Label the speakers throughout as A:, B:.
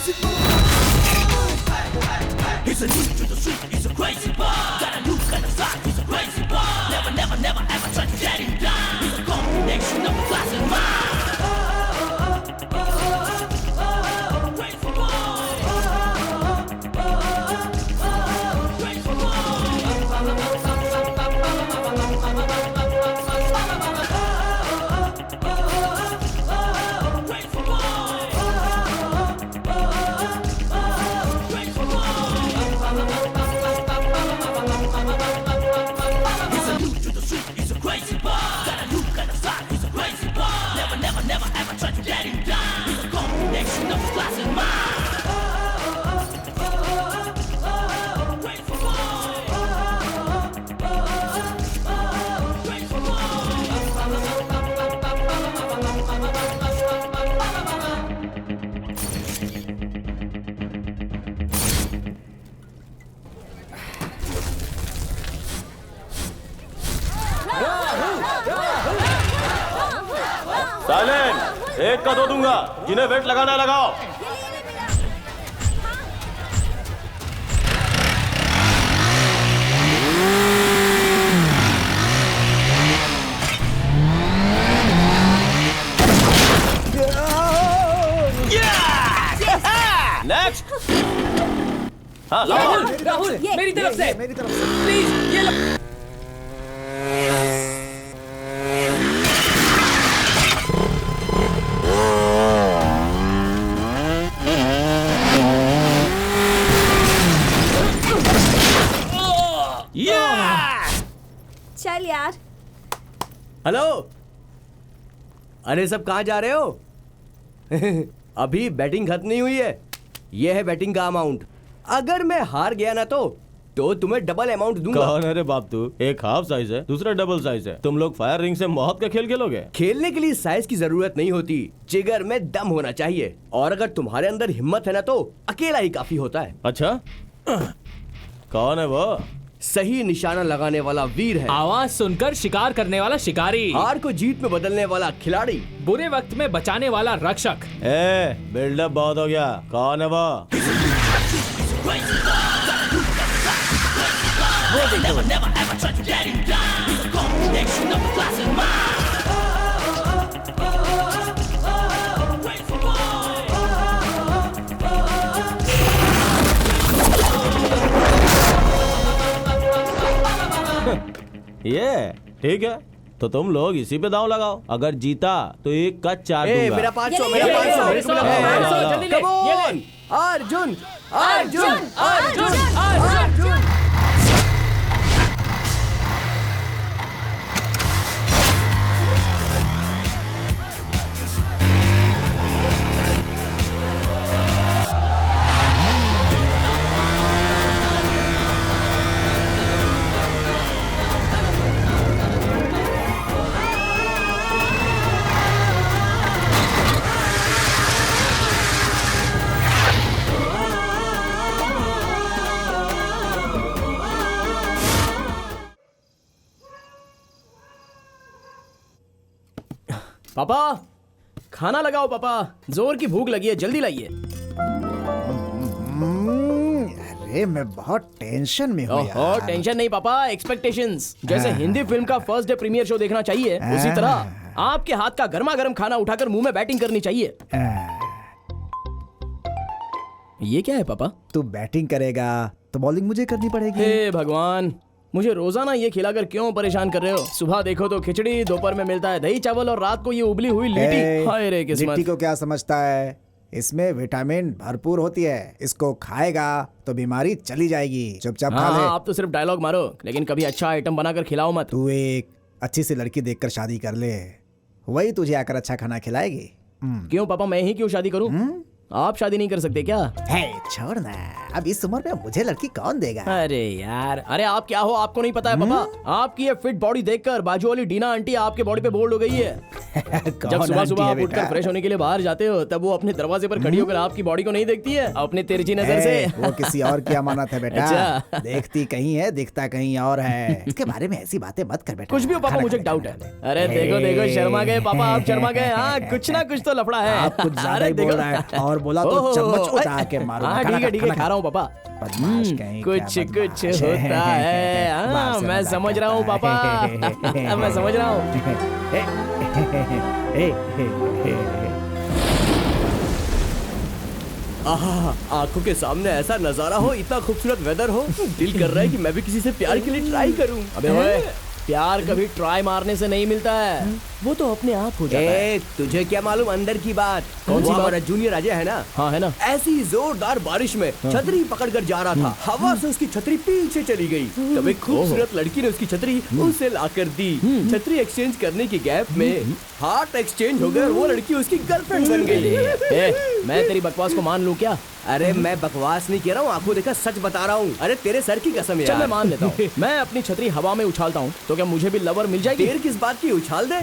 A: music boy. He's a new to the street, he's a crazy boy. Got a new kind of style, he's a crazy boy. Never ever try to get him down. He's a combination of class and mind.
B: Silent, एक का दो दूंगा, जिन्हें wait लगाना लगाओ। Next. हाँ
C: राहुल मेरी तरफ से प्लीज ये लो।
D: चल यार।
E: हेलो, अरे सब कहाँ जा रहे हो? अभी बैटिंग खत्म नहीं हुई है। ये है बैटिंग का अमाउंट। अगर मैं हार गया ना तो तुम्हें डबल अमाउंट दूंगा।
B: कौन है रे बाप तू? एक हाफ साइज है, दूसरा डबल साइज है। तुम लोग फायर रिंग से मौत का खेल खेलोगे?
E: खेलने के लिए साइज की जरूरत नहीं होती, जिगर में दम होना चाहिए। और अगर तुम्हारे अंदर हिम्मत है ना तो अकेला ही काफी होता है।
B: अच्छा, कौन है वो?
E: सही निशाना लगाने वाला वीर है,
C: आवाज सुनकर शिकार करने वाला शिकारी,
E: हार को जीत में बदलने वाला खिलाड़ी,
C: बुरे वक्त में बचाने वाला रक्षक।
B: बिल्डअप बहुत हो गया। कौन है वो? ये ठीक है, तो तुम लोग इसी पे दांव लगाओ। अगर जीता तो एक का 4 दूंगा।
E: मेरा 500, मेरा 500। अर्जुन, अर्जुन, अर्जुन, अर्जुन।
F: पापा खाना लगाओ पापा, जोर की भूख लगी है, जल्दी लाइए।
G: अरे मैं बहुत टेंशन में हूँ यार।
F: टेंशन नहीं पापा, एक्सपेक्टेशंस। जैसे हिंदी फिल्म का फर्स्ट डे प्रीमियर शो देखना चाहिए, उसी तरह आपके हाथ का गर्मा गर्म खाना उठाकर मुंह में बैटिंग करनी चाहिए। ये क्या है पापा?
G: तू बैटिंग करेगा तो बॉलिंग मुझे करनी पड़ेगी।
F: हे भगवान, मुझे रोजाना ये खिलाकर क्यों परेशान कर रहे हो? सुबह देखो तो खिचड़ी, दोपहर में मिलता है दही चावल और रात को ये उबली हुई लिट्टी। हाय रे किस्मत।
G: लिट्टी को क्या समझता है? इसमें विटामिन भरपूर होती है। इसको खाएगा तो बीमारी चली जाएगी। चुपचाप खा ले।
F: आप तो सिर्फ डायलॉग मारो, लेकिन कभी अच्छा आइटम बनाकर खिलाओ मत।
G: तू एक अच्छी सी लड़की देखकर शादी कर ले, वही तुझे आकर अच्छा खाना खिलाएगी।
F: क्यों पापा, मैं ही क्यों शादी करूं? आप शादी नहीं कर सकते क्या?
G: है छोड़ ना, अब इस उम्र में मुझे लड़की कौन देगा?
F: अरे यार, अरे आप क्या हो, आपको नहीं पता है पापा? आपकी ये फिट बॉडी देखकर बाजू वाली डीना आंटी आपके बॉडी पे बोल्ड हो गई है। जब सुबह सुबह आप उठकर फ्रेश होने के लिए बाहर जाते हो, तब वो अपने दरवाजे पर खड़ी होकर आपकी बॉडी को नहीं देखती है अपने तिरछी नजर से?
G: वो किसी और की अमानत है बेटा।
F: अच्छा।
G: देखती कहीं है, दिखता कहीं और है। इसके बारे में ऐसी बातें मत कर बेटा।
F: कुछ भी हो पापा, मुझे डाउट है। अरे देखो देखो, शर्मा गए पापा, आप शर्मा गए। हाँ, कुछ ना कुछ तो लफड़ा है।
G: आप कुछ ज्यादा ही बोल रहा है। और बोला तो चम्मच उठा के मारो।
F: हाँ ठीक है खा रहा हूँ पापा।
G: बदमाश कहीं
F: कुछ
G: क्या
F: कुछ
G: बदमाश है।
F: होता है। हाँ,
G: बाप से
F: मैं
G: मजाक
F: समझ रहा हूँ
G: करता
F: पापा।
G: है।
F: मैं समझ रहा हूँ। आहा, आंखों के सामने ऐसा नजारा हो, इतना खूबसूरत वेदर हो, दिल कर रहा है कि मैं भी किसी से प्यार के लिए ट्राई करूं। अबे ओए, प्यार कभी ट्राई मारने से नहीं मिलता है, वो तो अपने आप हो जाता है।
E: तुझे क्या मालूम अंदर की बात?
F: कौन सी
E: वो
F: बात?
E: हमारा जूनियर अजय है ना,
F: हाँ है ना।
E: ऐसी जोरदार बारिश में छतरी पकड़कर जा रहा था, हवा से उसकी छतरी पीछे चली गई। तब एक खूबसूरत लड़की ने उसकी छतरी उसे लाकर दी। छतरी एक्सचेंज करने के गैप में हार्ट एक्सचेंज हो गया और वो लड़की उसकी गर्लफ्रेंड बन गई।
F: मैं तेरी बकवास को मान लूं क्या?
E: अरे मैं बकवास नहीं कह रहा हूँ, आंखों देखा सच बता रहा हूँ। अरे तेरे सर की कसम
F: चल मैं
E: यार।
F: मान लेता हूँ। मैं अपनी छतरी हवा में उछालता हूँ तो क्या मुझे भी लवर मिल जाएगी?
E: देर किस बात की, उछाल दे।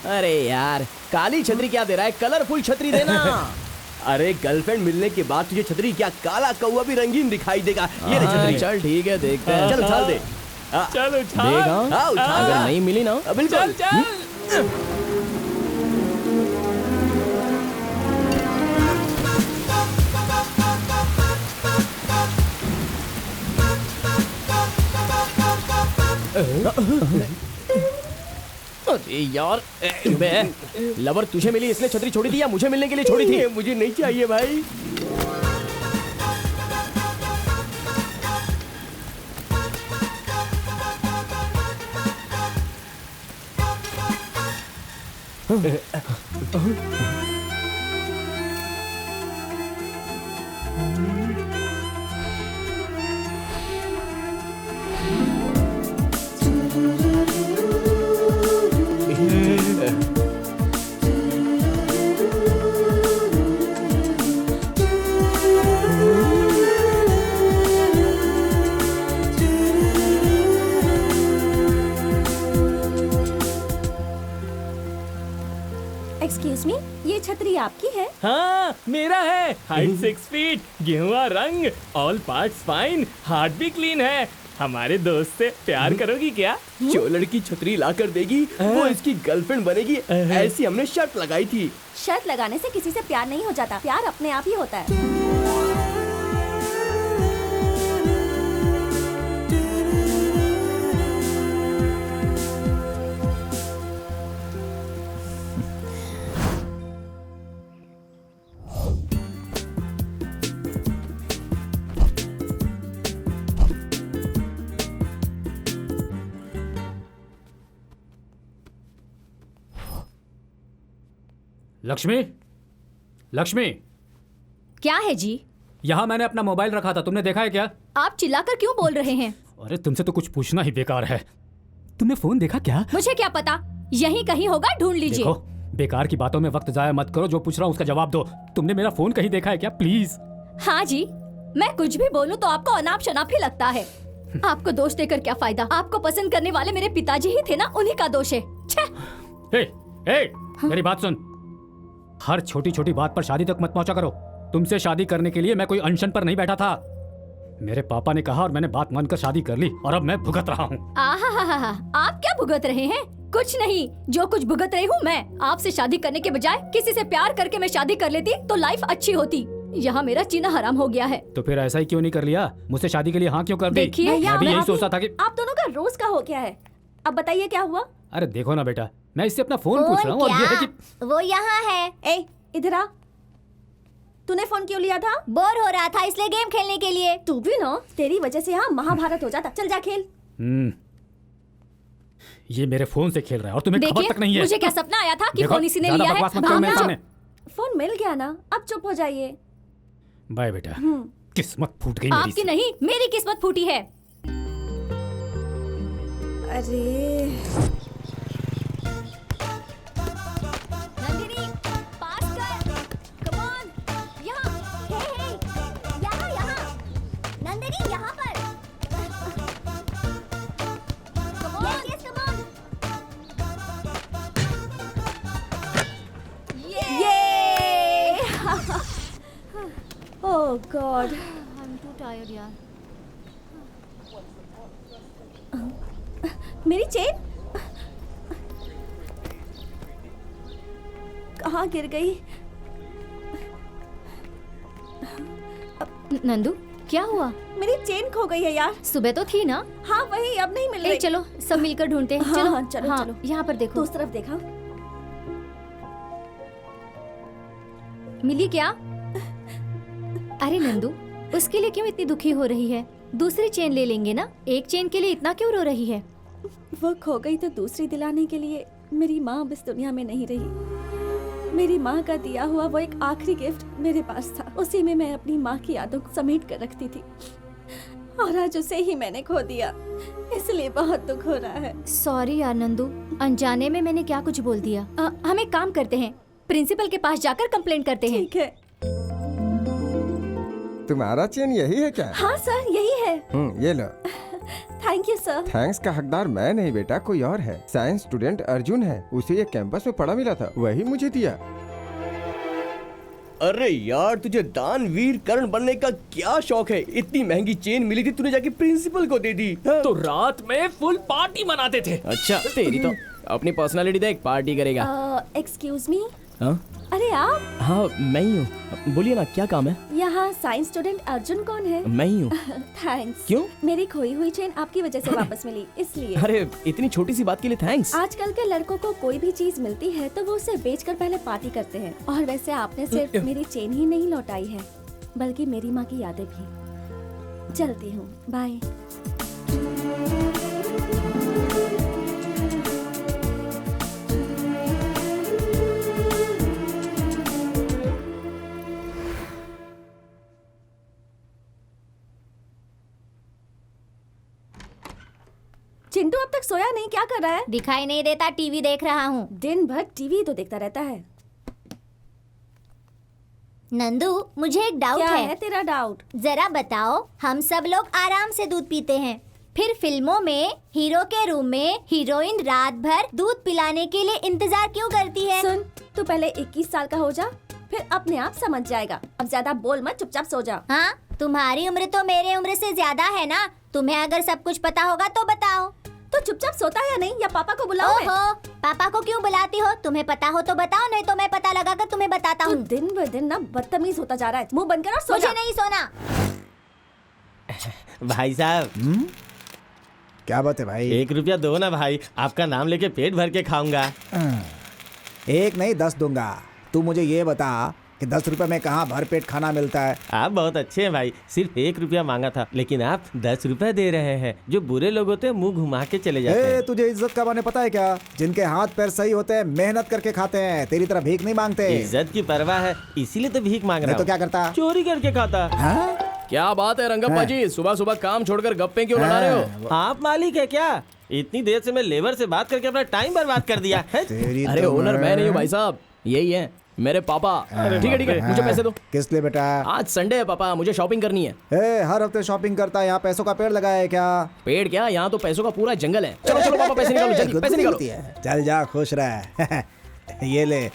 F: अरे यार, काली छतरी क्या दे रहा है, कलरफुल छतरी देना।
E: अरे गर्लफ्रेंड मिलने के बाद तुझे छतरी क्या काला कौवा भी रंगीन दिखाई देगा। ये ले छतरी।
F: चल ठीक है, देखते हैं।
E: चल उछाल दे।
C: चल उछाल।
F: देगा?
E: हाँ, उछाल
F: अगर
E: दे।
F: नहीं मिली ना,
E: बिल्कुल।
C: चल।
F: अरे यार, मैं लवर तुझे मिली इसलिए छतरी छोड़ी थी या मुझे मिलने के लिए छोड़ी थी?
E: ये मुझे नहीं चाहिए भाई।
D: एक्सक्यूज मी, ये छतरी आपकी है?
C: हाँ मेरा है। हाइट 6 फीट, गेहुआ रंग, ऑल पार्ट्स फाइन, हार्ट भी क्लीन है। हमारे दोस्त से प्यार करोगी क्या?
E: जो लड़की छतरी ला कर देगी वो इसकी गर्लफ्रेंड बनेगी, ऐसी हमने शर्त लगाई थी।
D: शर्त लगाने से किसी से प्यार नहीं हो जाता, प्यार अपने आप ही होता है।
H: लक्ष्मी, लक्ष्मी,
D: क्या है जी?
H: यहाँ मैंने अपना मोबाइल रखा था, तुमने देखा है क्या?
D: आप चिल्लाकर क्यों बोल रहे हैं?
H: अरे तुमसे तो कुछ पूछना ही बेकार है। तुमने फोन देखा क्या?
D: मुझे क्या पता, यहीं कहीं होगा, ढूंढ लीजिए।
H: देखो, बेकार की बातों में वक्त जाया मत करो, जो पूछ रहा हूँ उसका जवाब दो। तुमने मेरा फोन कहीं देखा है क्या, प्लीज?
D: हाँ जी, मैं कुछ भी बोलूं तो आपको अनाप शनाप ही लगता है। आपको दोष देकर क्या फायदा? आपको पसंद करने वाले मेरे पिताजी ही थे ना, उन्हीं का दोष है।
H: मेरी बात सुन, हर छोटी छोटी बात पर शादी तक मत पहुंचा करो। तुमसे शादी करने के लिए मैं कोई अनशन पर नहीं बैठा था। मेरे पापा ने कहा और मैंने बात मानकर शादी कर ली और अब मैं भुगत रहा हूँ।
D: आप क्या भुगत रहे हैं? कुछ नहीं, जो कुछ भुगत रही हूँ मैं। आपसे शादी करने के बजाय किसी से प्यार करके मैं शादी कर लेती तो लाइफ अच्छी होती। यहाँ मेरा जीना हराम हो गया है।
H: तो फिर ऐसा ही क्यों नहीं कर लिया? मुझसे शादी के लिए हाँ क्यों कर दी?
D: देखिए,
H: मैं भी यही सोचता था कि
D: आप दोनों का रोज का हो गया है। अब बताइए क्या हुआ?
H: अरे देखो ना बेटा, मैं इससे अपना फोन पूछ रहा हूँ और ये है कि
D: वो यहाँ है। ए, इधर आ। तूने फोन क्यों लिया था? बोर हो रहा था इसलिए गेम खेलने के लिए। तू भी ना, तेरी वजह से यहाँ महाभारत हो जाता। चल जा खेल।
H: ये मेरे फोन से खेल रहा है और तुम्हें खबर तक नहीं है।
D: मुझे क्या सपना आया था कि
H: देखो,
D: फोन इसी ने
H: ज्यादा
D: लिया है?
H: बकवास मत करो मेरे सामने।
D: फोन मिल गया ना, अब चुप हो जाइए।
H: बाय बेटा। किस्मत फूट गई मेरी
D: आपकी नहीं, मेरी किस्मत फूटी है। अरे नंदिनी, पास कर। कम ऑन, यहाँ। हे, यहाँ। नंदिनी, यहाँ पर। Come on, yes, come on. ये। Oh god,
I: I am too tired यार।
D: मेरी चेन कहाँ गिर गई? नंदू क्या हुआ?
I: मेरी चेन खो गई है यार।
D: सुबह तो थी ना।
I: हाँ वही, अब नहीं मिल रही।
D: चलो सब मिलकर ढूंढते हैं।
I: हाँ,
D: चलो
I: हाँ, चलो, चलो।
D: यहाँ पर देखो।
I: तो उस तरफ देखा।
D: मिली क्या? अरे नंदू, उसके लिए क्यों इतनी दुखी हो रही है? दूसरी चेन ले लेंगे ना। एक चेन के लिए इतना क्यों रो रही है?
I: वो खो गई तो दूसरी दिलाने के लिए मेरी माँ अब इस दुनिया में नहीं रही। मेरी माँ का दिया हुआ वो एक आखिरी गिफ्ट मेरे पास था। उसी में मैं अपनी माँ की यादों को समेट कर रखती थी, और आज उसे ही मैंने खो दिया। इसलिए बहुत दुख हो रहा है।
D: सॉरी यार नंदू, अनजाने में मैंने क्या कुछ बोल दिया। हम एक काम करते हैं, प्रिंसिपल के पास जाकर कंप्लेंट करते हैं।
I: ठीक है।
J: तुम्हारा चेन यही है क्या?
I: हाँ सर, यही है।
J: ये लो।
I: Thank you sir.
J: थैंक्स का हकदार मैं नहीं बेटा, कोई और है। साइंस स्टूडेंट अर्जुन है, उसे ये कैंपस में पड़ा मिला था, वही मुझे दिया।
E: अरे यार, तुझे दानवीर कर्ण बनने का क्या शौक है? इतनी महंगी चेन मिली थी, तूने जाके प्रिंसिपल को दे दी। हाँ?
C: तो रात में फुल पार्टी मनाते थे।
F: अच्छा तेरी तो अपनी पर्सनालिटी देख, पार्टी करेगा।
I: Excuse me.
F: हाँ
I: अरे आप?
F: हाँ मैं ही हूँ, बोलिए ना क्या काम है?
I: यहाँ साइंस स्टूडेंट अर्जुन कौन है?
F: मैं ही हूँ।
I: थैंक्स।
F: क्यों?
I: मेरी खोई हुई चेन आपकी वजह से वापस मिली, इसलिए।
F: अरे इतनी छोटी सी बात के लिए थैंक्स।
I: आजकल के लड़कों को कोई भी चीज मिलती है तो वो उसे बेचकर पहले पार्टी करते हैं। और वैसे आपने सिर्फ मेरी चेन ही नहीं लौटाई है, बल्कि मेरी माँ की यादें भी। चलती हूँ, बाय। चिंटू अब तक सोया नहीं, क्या कर रहा है?
D: दिखाई नहीं देता, टीवी देख रहा हूँ।
I: दिन भर टीवी तो देखता रहता है।
D: नंदू, मुझे एक डाउट
I: क्या
D: है।
I: है तेरा डाउट?
D: जरा बताओ, हम सब लोग आराम से दूध पीते हैं, फिर फिल्मों में हीरो के रूम में हीरोइन रात भर दूध पिलाने के लिए इंतजार क्यों करती है?
I: सुन, तू पहले 21 साल का हो जा, फिर अपने आप समझ जाएगा। अब ज्यादा बोल मत, चुपचाप सो जा।
D: हाँ, तुम्हारी उम्र तो मेरे उम्र से ज्यादा है ना। तुम्हें अगर सब कुछ पता होगा तो बताओ।
I: तो चुपचाप सोता है या नहीं, या पापा को बुलाओ?
D: ओहो, पापा को क्यों बुलाती हो? तुम्हें पता हो तो बताओ, नहीं तो मैं पता लगाकर तुम्हें बताता
I: तू
D: हूँ।
I: दिन ब दिन ना बदतमीज होता जा रहा है। मुंह बंद कर और सो जा।
D: मुझे नहीं सोना।
B: भाई साहब,
G: क्या बात है भाई?
B: 1 रुपया दो ना भाई, आपका नाम लेके पेट भर के खाऊंगा।
G: एक नहीं 10 दूंगा। तू मुझे ये बता कि 10 रुपए में कहाँ भरपेट खाना मिलता है?
B: आप बहुत अच्छे हैं भाई, सिर्फ 1 रुपया मांगा था, लेकिन आप 10 रुपए दे रहे हैं। जो बुरे लोग होते हैं मुंह घुमा के चले जाते हैं।
G: तुझे इज्जत का माने पता है क्या? जिनके हाथ पैर सही होते हैं मेहनत करके खाते हैं, तेरी तरह भीख नहीं मांगते।
B: इज्जत की परवाह है, इसीलिए तो भीख मांग रहा
G: नहीं तो
B: हूँ।
G: क्या करता?
B: चोरी करके खाता।
G: हाँ?
F: क्या बात है रंगप्पा जी, सुबह सुबह काम छोड़कर गप्पे क्यों लड़ा रहे हो?
B: आप मालिक है क्या? इतनी देर से मैं लेबर से बात करके अपना टाइम बर्बाद कर दिया है।
G: तेरी
F: अरे
G: तो
F: ओनर मैं नहीं हूँ भाई साहब, यही है मेरे पापा। ठीक है मुझे पैसे दो।
G: किस लिए बेटा?
F: आज संडे है पापा, मुझे शॉपिंग करनी है।
G: हर हफ्ते शॉपिंग करता है, यहाँ पैसों का पेड़ लगाया है क्या?
F: पेड़ क्या, यहाँ तो पैसों का पूरा जंगल है। चलो चलो पापा, पैसे निकालो जल्दी, पैसे निकालो।
G: चल जा, खुश रह। ये ले,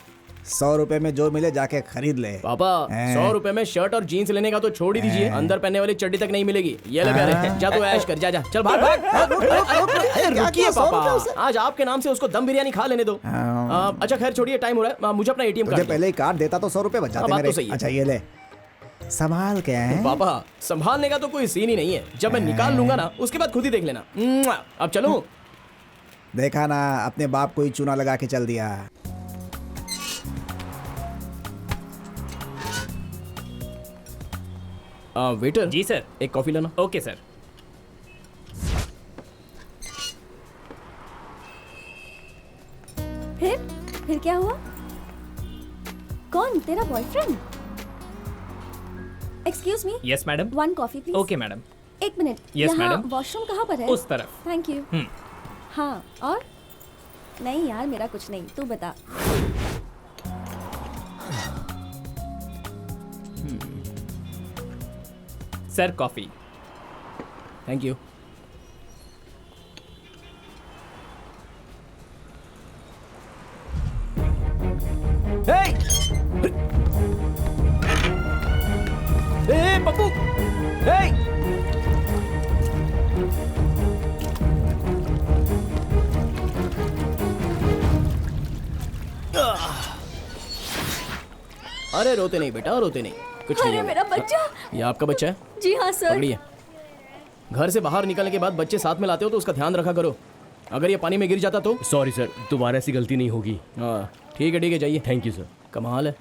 G: 100 रुपए में जो मिले जाके खरीद ले।
F: पापा 100 रुपए में शर्ट और जीन्स लेने का तो छोड़ ही दीजिए, अंदर पहनने वाली चड्डी तक नहीं मिलेगी। ये ले प्यारे, जा तो ऐश कर, जा जा, चल भाग भाग। अरे रुकिए पापा, आज आपके नाम से उसको दम बिरयानी खा लेने दो। अच्छा खैर छोड़िए, टाइम हो रहा है, मुझे अपना ATM कार्ड
G: पहले ही कार्ड देता तो 100 रुपए बच जाते
F: बात
G: मेरे।
F: तो सही है।
G: अच्छा ये ले, संभाल के हैं।
F: पापा संभालने का तो कोई सीन ही नहीं है, जब मैं निकाल लूंगा ना उसके बाद खुद ही देख लेना। अब चलूं?
G: देखा ना, अपने बाप को ही चूना लगा के चल दिया।
F: वेटर
C: जी सर।
F: एक कॉफी लाना।
C: Okay sir.
I: फिर क्या हुआ? कौन, तेरा boyfriend? Excuse me.
C: Yes madam.
I: 1 coffee please.
C: Okay madam.
I: 1 minute.
C: Yes,
I: यहाँ
C: madam.
I: वॉशरूम कहाँ पर है?
C: उस तरफ।
I: Thank you. हाँ, और? नहीं यार, मेरा कुछ नहीं, तू बता।
C: Sir coffee.
F: Thank you.
E: Pappu, hey!
F: अरे रोते नहीं बेटा, रोते नहीं। कुछ नहीं
D: अरे
F: होगा।
D: मेरा बच्चा।
F: ये आपका बच्चा है?
D: जी हाँ सर।
F: पकड़िए। घर से बाहर निकलने के बाद बच्चे साथ में लाते हो तो उसका ध्यान रखा करो। अगर ये पानी में गिर जाता तो?
E: सॉरी सर, दोबारा ऐसी गलती नहीं होगी।
F: हाँ ठीक है जाइए।
E: Thank you sir.
F: कमाल है,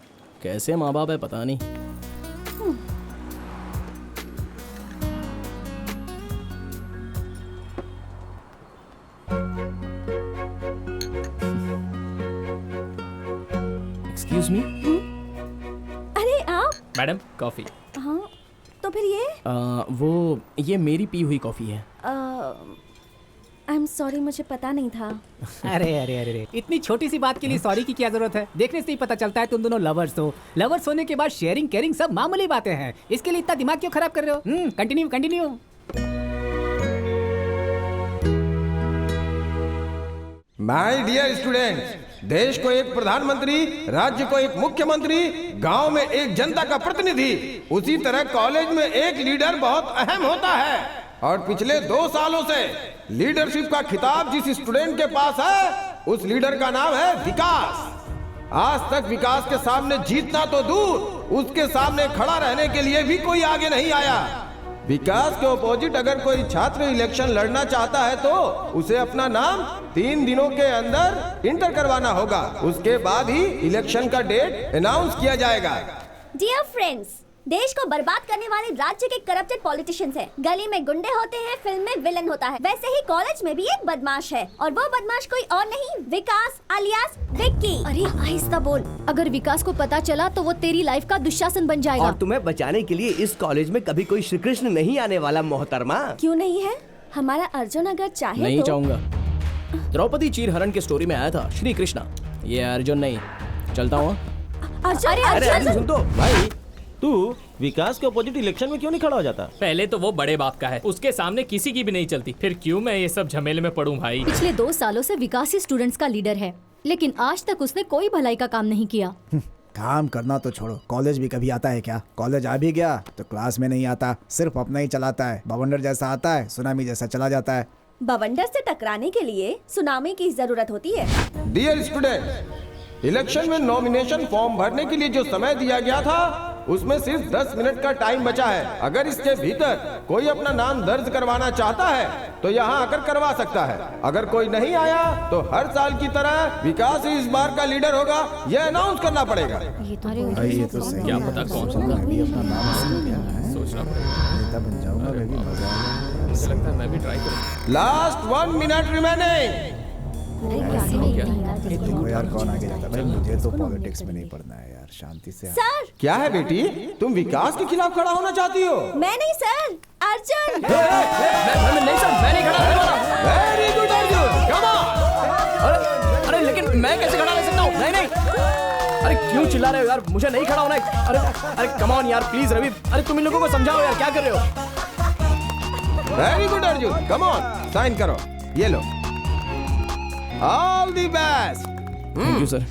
F: कैसे माँ बाप है पता नहीं। Excuse me.
I: अरे आप।
C: Madam coffee.
I: हाँ तो फिर
F: ये मेरी पी हुई कॉफी है।
I: आई एम सॉरी, मुझे पता नहीं था।
K: अरे अरे अरे अरे, इतनी छोटी सी बात के लिए सॉरी की क्या जरूरत है? देखने से ही पता चलता है तुम दोनों लवर्स हो। लवर्स होने के बाद शेयरिंग केयरिंग सब मामूली बातें हैं। इसके लिए इतना दिमाग क्यों खराब कर रहे हो? Continue continue.
J: My dear students, देश को एक प्रधानमंत्री, राज्य को एक मुख्यमंत्री, गांव में एक जनता का प्रतिनिधि, उसी तरह कॉलेज में एक लीडर बहुत अहम होता है। और पिछले 2 सालों से लीडरशिप का खिताब जिस स्टूडेंट के पास है, उस लीडर का नाम है विकास। आज तक विकास के सामने जीतना तो दूर, उसके सामने खड़ा रहने के लिए भी कोई आगे नहीं आया। विकास के ऑपोजिट अगर कोई छात्र इलेक्शन लड़ना चाहता है तो उसे अपना नाम 3 दिनों के अंदर इंटर करवाना होगा। उसके बाद ही इलेक्शन का डेट अनाउंस किया जाएगा।
L: डियर फ्रेंड्स, देश को बर्बाद करने वाले राज्य के करप्टेड पॉलिटिशियंस हैं। गली में गुंडे होते हैं, फिल्म में विलन होता है। वैसे ही कॉलेज में भी एक बदमाश है, और वो बदमाश कोई और नहीं, विकास अलियास विक्की।
D: अरे आहिस्ता बोल, अगर विकास को पता चला तो वो तेरी लाइफ का दुशासन बन जाएगा।
E: और तुम्हें बचाने के लिए इस कॉलेज में कभी कोई श्री कृष्ण नहीं आने वाला मोहतरमा।
I: क्यों नहीं है? हमारा अर्जुन अगर चाहे
F: नहीं
I: तो...
F: चाहूंगा। द्रौपदी चीरहरण के स्टोरी में आया था श्री कृष्णा, ये अर्जुन नहीं। चलता हूँ।
E: अरे सुन तो
B: भाई, तू विकास के अपोजिट इलेक्शन में क्यों नहीं खड़ा हो जाता?
C: पहले तो वो बड़े बाप का है, उसके सामने किसी की भी नहीं चलती, फिर क्यों मैं ये सब झमेले में पड़ूं भाई।
D: पिछले 2 सालों से विकास ही स्टूडेंट्स का लीडर है, लेकिन आज तक उसने कोई भलाई का काम नहीं किया।
G: काम करना तो छोड़ो, कॉलेज भी कभी आता है क्या? कॉलेज आ भी गया तो क्लास में नहीं आता, सिर्फ अपना ही चलाता है। बवंडर जैसा आता है, सुनामी जैसा चला जाता है।
I: बवंडर से टकराने के लिए सुनामी की जरूरत होती है।
J: डियर स्टूडेंट, इलेक्शन में नॉमिनेशन फॉर्म भरने के लिए जो समय दिया गया था, उसमें सिर्फ 10 मिनट का टाइम बचा है। अगर इसके भीतर कोई अपना नाम दर्ज करवाना चाहता है तो यहाँ आकर करवा सकता है। अगर कोई नहीं आया तो हर साल की तरह विकास ही इस बार का लीडर होगा, यह अनाउंस करना पड़ेगा।
G: ये तो सही
C: क्या
G: है।
C: पता कौन सा
G: मैं भी अपना नाम
C: सोचना पड़ेगा।
G: नेता बन जाऊंगा, मैं भी मजा आएगा।
C: मुझे लगता है मैं भी ट्राई करूँ।
J: Last 1 minute remaining.
G: देखो यार कौन आगे जाता है। भाई मुझे तो पॉलिटिक्स में नहीं पढ़ना है यार, शांति से।
I: सर,
J: क्या है बेटी, तुम विकास के खिलाफ खड़ा होना चाहती हो?
I: मैं नहीं सर, अर्जुन।
F: नहीं सर, मैं नहीं खड़ा होने वाला।
J: Very good Arjun, come on.
F: अरे लेकिन मैं कैसे खड़ा रह सकता हूँ? नहीं। अरे क्यों चिल्ला रहे हो यार, मुझे नहीं खड़ा होना है। अरे कम ऑन यार, प्लीज रवि, अरे तुम इन लोगों को समझाओ यार, क्या कर रहे हो?
J: Very good Arjun, come on, sign करो। ये लो, all the best.
F: Thank you sir.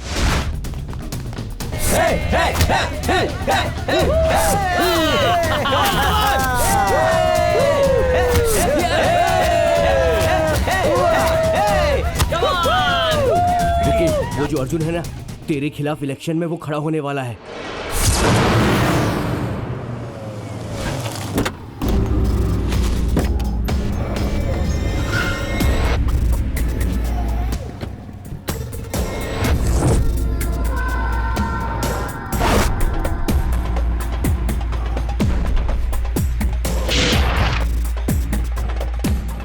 E: Vicky, वो जो अर्जुन है ना, तेरे खिलाफ इलेक्शन में वो खड़ा होने वाला है।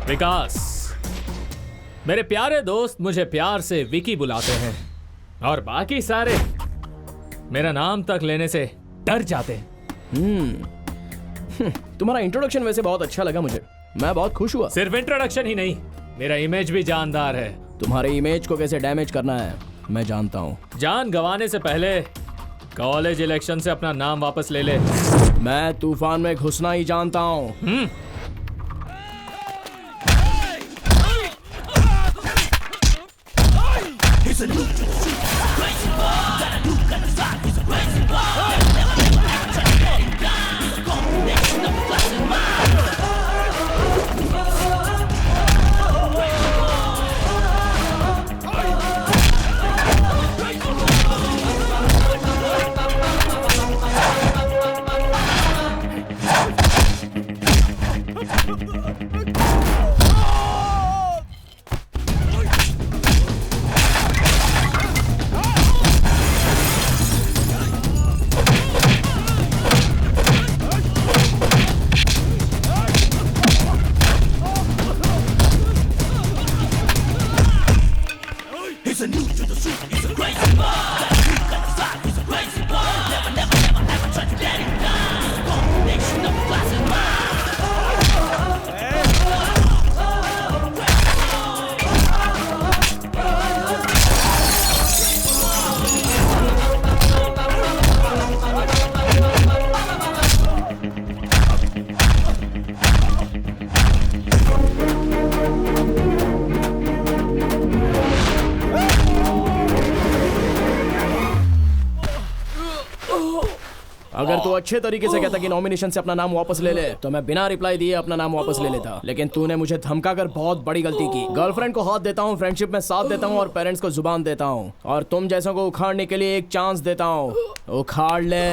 C: विकास, मेरे प्यारे दोस्त मुझे प्यार से विकी बुलाते हैं, और बाकी सारे मेरा नाम तक लेने से डर जाते हैं।
F: तुम्हारा इंट्रोडक्शन वैसे बहुत अच्छा लगा मुझे, मैं बहुत खुश हुआ।
C: सिर्फ इंट्रोडक्शन ही नहीं, मेरा इमेज भी जानदार है।
F: तुम्हारे इमेज को कैसे डैमेज करना है मैं जानता हूँ।
C: जान गंवाने से पहले कॉलेज इलेक्शन से अपना नाम वापस ले ले।
F: मैं तूफान में घुसना ही जानता हूँ।
A: He's a new crazy boy. Got a new gun inside. He's a crazy boy. Never, ever try to get him down. He's a combination of a flash and
F: अच्छे तरीके से कहता कि नॉमिनेशन से अपना नाम वापस ले ले, तो मैं बिना रिप्लाई दिए अपना नाम वापस ले लेता। लेकिन तूने मुझे धमका कर बहुत बड़ी गलती की। गर्लफ्रेंड को हाथ देता हूँ, फ्रेंडशिप में साथ देता हूँ और पेरेंट्स को जुबान देता हूँ, और तुम जैसों को उखाड़ने के लिए एक चांस देता हूँ। उखाड़ ले।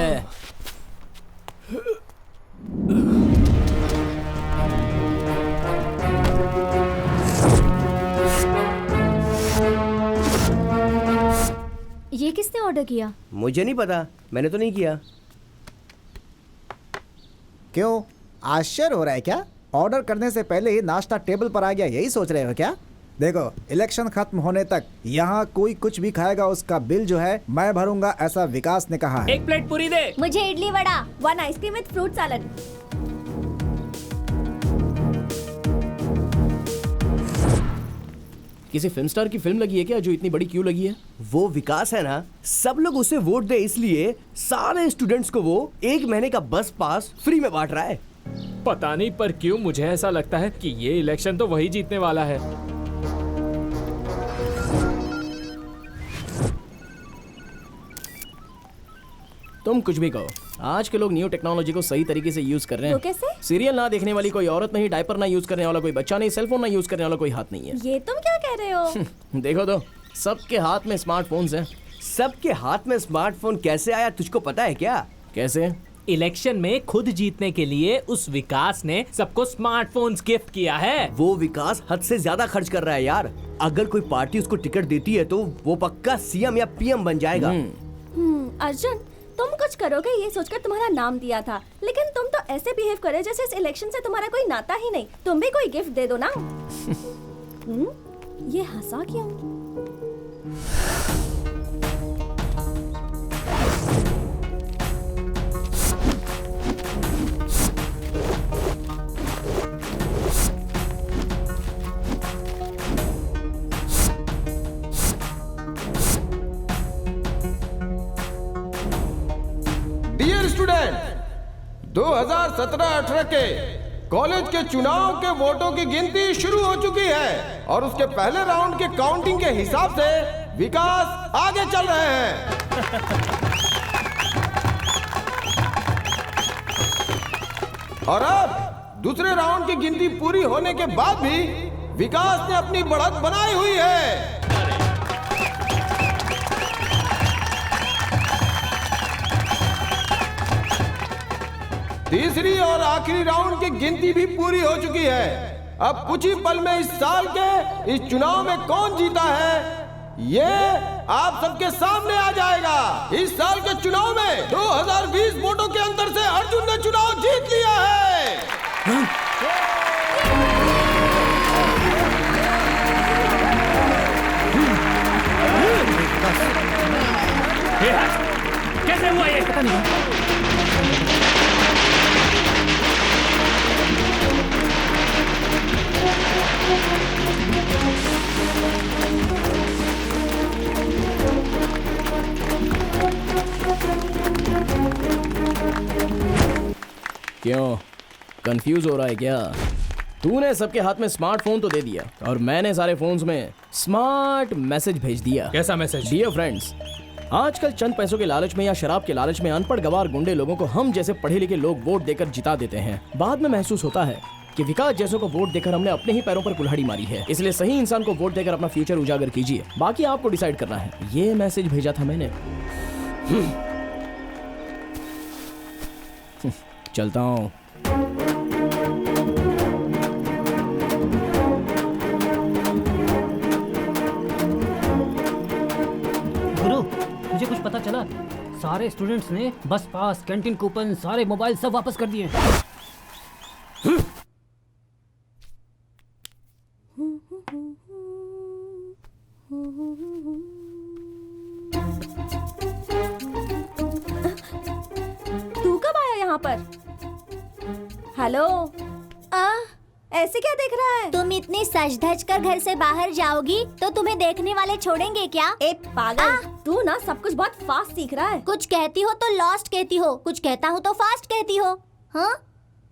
D: ये किसने ऑर्डर किया?
E: मुझे नहीं पता, मैंने तो नहीं किया।
G: क्यों, आश्चर्य हो रहा है क्या? ऑर्डर करने से पहले ही नाश्ता टेबल पर आ गया, यही सोच रहे हो क्या? देखो, इलेक्शन खत्म होने तक यहाँ कोई कुछ भी खाएगा उसका बिल जो है मैं भरूंगा, ऐसा विकास ने कहा है।
C: 1 प्लेट पूरी दे।
L: मुझे idli vada, 1 ice cream with fruit salad.
F: किसी फिल्म स्टार की फिल्म लगी है क्या जो इतनी बड़ी क्यों लगी है?
E: वो विकास है ना, सब लोग उसे वोट दे इसलिए सारे स्टूडेंट्स को वो 1 महीने का बस पास फ्री में बांट रहा है।
C: पता नहीं, पर क्यों मुझे ऐसा लगता है कि ये इलेक्शन तो वही जीतने वाला है।
F: तुम कुछ भी कहो, आज के लोग न्यू टेक्नोलॉजी को सही तरीके से यूज कर रहे हैं।
L: वो कैसे?
F: सीरियल ना देखने वाली कोई औरत नहीं, डायपर ना यूज करने वाला कोई बच्चा नहीं, सेलफोन ना यूज करने वाला कोई हाथ नहीं है।
L: ये तुम क्या कह रहे हो?
F: देखो तो, सबके हाथ में स्मार्टफोन्स हैं।
E: सबके हाथ में स्मार्टफोन कैसे आया, तुझको पता है क्या?
F: कैसे?
C: इलेक्शन में खुद जीतने के लिए उस विकास ने सबको स्मार्टफोन्स गिफ्ट किया है।
E: वो विकास हद से ज्यादा खर्च कर रहा है यार। अगर कोई पार्टी उसको टिकट देती है तो वो पक्का सीएम या पीएम बन जाएगा।
L: अर्जुन, तुम कुछ करोगे ये सोचकर तुम्हारा नाम दिया था, लेकिन तुम तो ऐसे बिहेव करे जैसे इस इलेक्शन से तुम्हारा कोई नाता ही नहीं। तुम भी कोई गिफ्ट दे दो ना। ये हंसा क्यों?
J: डियर स्टूडेंट, 2017-18 के कॉलेज के चुनाव के वोटों की गिनती शुरू हो चुकी है और उसके पहले राउंड के काउंटिंग के हिसाब से विकास आगे चल रहे हैं। और अब दूसरे राउंड की गिनती पूरी होने के बाद भी विकास ने अपनी बढ़त बनाई हुई है। तीसरी और आखिरी राउंड की गिनती भी पूरी हो चुकी है। अब कुछ ही पल में इस साल के इस चुनाव में कौन जीता है ये आप सबके सामने आ जाएगा। इस साल के चुनाव में 2020 वोटों के अंतर से अर्जुन ने चुनाव जीत लिया है।
C: कैसे हुआ ये? पता नहीं।
F: क्यों, कंफ्यूज हो रहा है क्या? तूने सबके हाथ में स्मार्टफोन तो दे दिया और मैंने सारे फोन्स में स्मार्ट मैसेज भेज दिया।
C: कैसा मैसेज?
F: डियर फ्रेंड्स, आजकल चंद पैसों के लालच में या शराब के लालच में अनपढ़ गवार गुंडे लोगों को हम जैसे पढ़े लिखे लोग वोट देकर जिता देते हैं। बाद में महसूस होता है कि विकास जैसों को वोट देकर हमने अपने ही पैरों पर कुल्हाड़ी मारी है। इसलिए सही इंसान को वोट देकर अपना फ्यूचर उजागर कीजिए, बाकी आपको डिसाइड करना है। ये मैसेज भेजा था मैंने। चलता हूँ।
H: गुरु, मुझे कुछ पता चला। सारे स्टूडेंट्स ने बस पास, कैंटीन कूपन, सारे मोबाइल सब वापस कर दिए।
L: तू कब आया यहाँ पर? हेलो, ऐसे क्या देख रहा है?
M: तुम इतनी सज धज कर घर से बाहर जाओगी तो तुम्हें देखने वाले छोड़ेंगे क्या?
L: ए पागल, तू ना सब कुछ बहुत फास्ट सीख रहा है।
M: कुछ कहती हो तो लॉस्ट कहती हो, कुछ कहता हूँ तो फास्ट कहती हो। हाँ,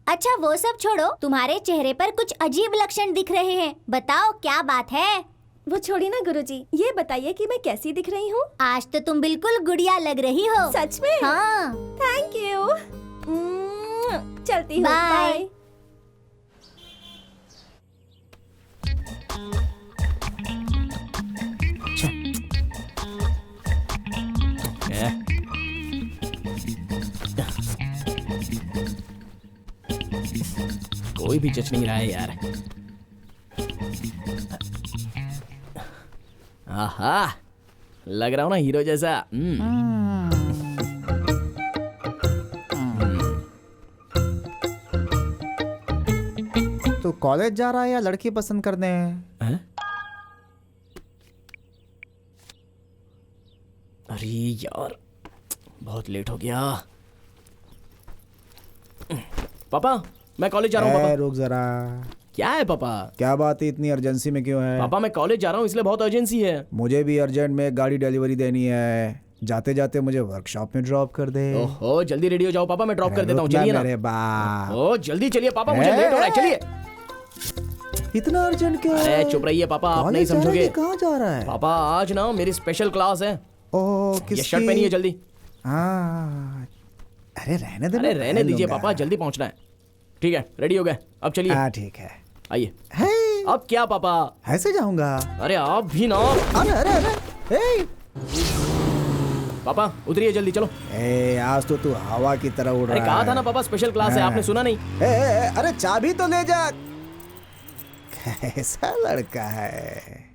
M: अच्छा वो सब छोड़ो, तुम्हारे चेहरे पर कुछ अजीब लक्षण दिख रहे हैं, बताओ क्या बात है?
L: वो छोड़ी ना गुरुजी, ये बताइए कि मैं कैसी दिख रही हूँ?
M: आज तो तुम बिल्कुल गुड़िया लग रही हो।
L: सच में?
M: हाँ।
L: Thank you.
I: चलती हूँ,
M: बाय।
I: बाय।
F: कोई भी जच नहीं रहा है यार। आहा, लग रहा हूँ ना हीरो जैसा।
G: तू कॉलेज जा रहा है या लड़की पसंद करने?
F: हैं? अरे यार, बहुत लेट हो गया। पापा, मैं कॉलेज जा रहा हूँ। पापा
G: रुक जरा।
F: क्या है पापा?
G: क्या बात है, इतनी अर्जेंसी में क्यों है?
F: पापा मैं कॉलेज जा रहा हूँ इसलिए बहुत अर्जेंसी है।
G: मुझे भी अर्जेंट में गाड़ी डिलीवरी देनी है। जाते जाते मुझे वर्कशॉप में ड्रॉप कर दे।
F: ओहो, जल्दी रेडी हो जाओ पापा, मैं ड्रॉप कर देता हूँ। चलिए ना।
G: मेरे बाप।
F: ओ जल्दी चलिए पापा, मुझे लेट हो रहा है। चलिए।
G: इतना अर्जेंट क्यों?
F: अरे चुप रहिए पापा, आप नहीं समझोगे।
G: कहाँ जा रहा है?
F: पापा आज ना मेरी स्पेशल क्लास है।
G: ओह, किसकी?
F: ये शर्ट पहनिए जल्दी।
G: हाँ, अरे रहने दे।
F: अरे रहने दीजिए पापा, जल्दी पहुंचना है। ठीक है, रेडी हो गए, अब चलिए।
G: हाँ ठीक है,
F: आइए। अब क्या पापा?
G: ऐसे जाऊंगा?
F: अरे आप भी ना।
G: अरे अरे अरे
F: पापा उतरिए जल्दी, चलो।
G: आज तो तू हवा की तरह उड़ रहा है।
F: अरे कहा था ना पापा स्पेशल क्लास है, आपने सुना नहीं?
G: अरे चाबी तो ले जा। कैसा लड़का है।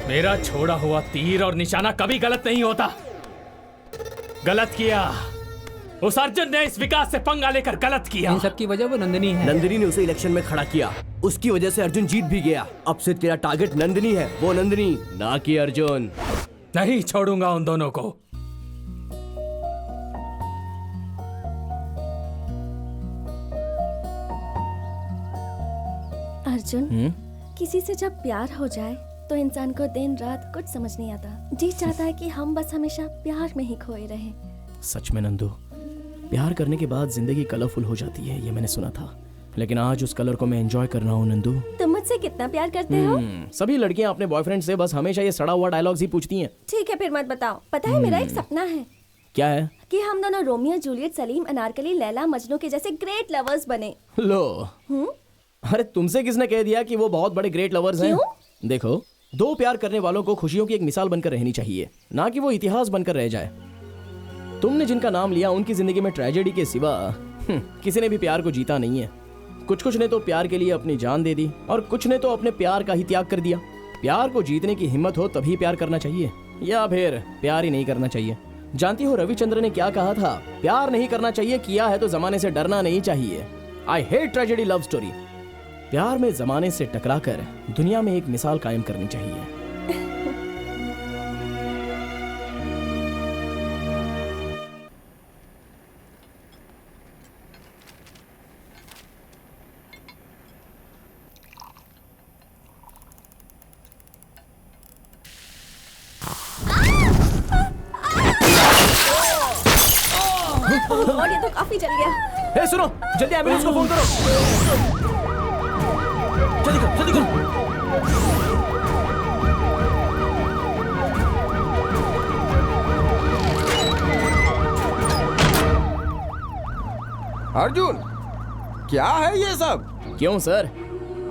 C: मेरा छोड़ा हुआ तीर और निशाना कभी गलत नहीं होता। गलत किया उस अर्जुन ने, इस विकास से पंगा लेकर गलत किया।
K: इन सब की वजह वो नंदिनी है।
E: नंदिनी ने उसे इलेक्शन में खड़ा किया, उसकी वजह से अर्जुन जीत भी गया। अब से तेरा टारगेट नंदिनी है, वो नंदिनी ना कि अर्जुन।
C: नहीं छोड़ूंगा उन दोनों को।
I: अर्जुन, किसी से जब प्यार हो जाए तो इंसान को दिन रात कुछ समझ नहीं आता। जी चाहता है कि हम बस हमेशा प्यार में ही खोए रहें।
F: सच में नंदू, प्यार करने के बाद जिंदगी कलरफुल हो जाती है, ये मैंने सुना था। लेकिन आज उस कलर को मैं एंजॉय कर रहा हूँ नंदू।
I: तुम मुझसे कितना प्यार करते हो?
F: सभी लड़कियां अपने बॉयफ्रेंड से बस हमेशा ये सड़ा हुआ डायलॉग्स ही पूछती हैं।
I: ठीक है फिर मत बताओ। पता है मेरा एक सपना है।
F: क्या है?
I: कि हम दोनों रोमियो जूलियट, सलीम अनारकली, लैला मजनू के जैसे ग्रेट लवर्स बने।
F: लो। अरे तुमसे किसने कह दिया कि वो बहुत बड़े ग्रेट लवर्स हैं? देखो, दो प्यार करने वालों को खुशियों की एक मिसाल बनकर रहनी चाहिए, ना कि वो इतिहास बनकर रह जाए। तुमने जिनका नाम लिया उनकी जिंदगी में ट्रेजेडी के सिवा किसी ने भी प्यार को जीता नहीं है। कुछ ने तो प्यार के लिए अपनी जान दे दी और कुछ ने तो अपने प्यार का ही त्याग कर दिया। प्यार को जीतने की हिम्मत हो तभी प्यार करना चाहिए, या फिर प्यार ही नहीं करना चाहिए। जानती हो रविचंद्र ने क्या कहा था? प्यार नहीं करना चाहिए, किया है तो जमाने से डरना नहीं चाहिए। I hate tragedy love story. प्यार में जमाने से टकराकर दुनिया में एक मिसाल कायम करनी चाहिए।
I: और ये तो काफी जल गया।
F: हे सुनो, जल्दी एम्बुलेंस को फोन करो। जल्दी करो, जल्दी करो।
J: अर्जुन, क्या है ये सब?
F: क्यों सर,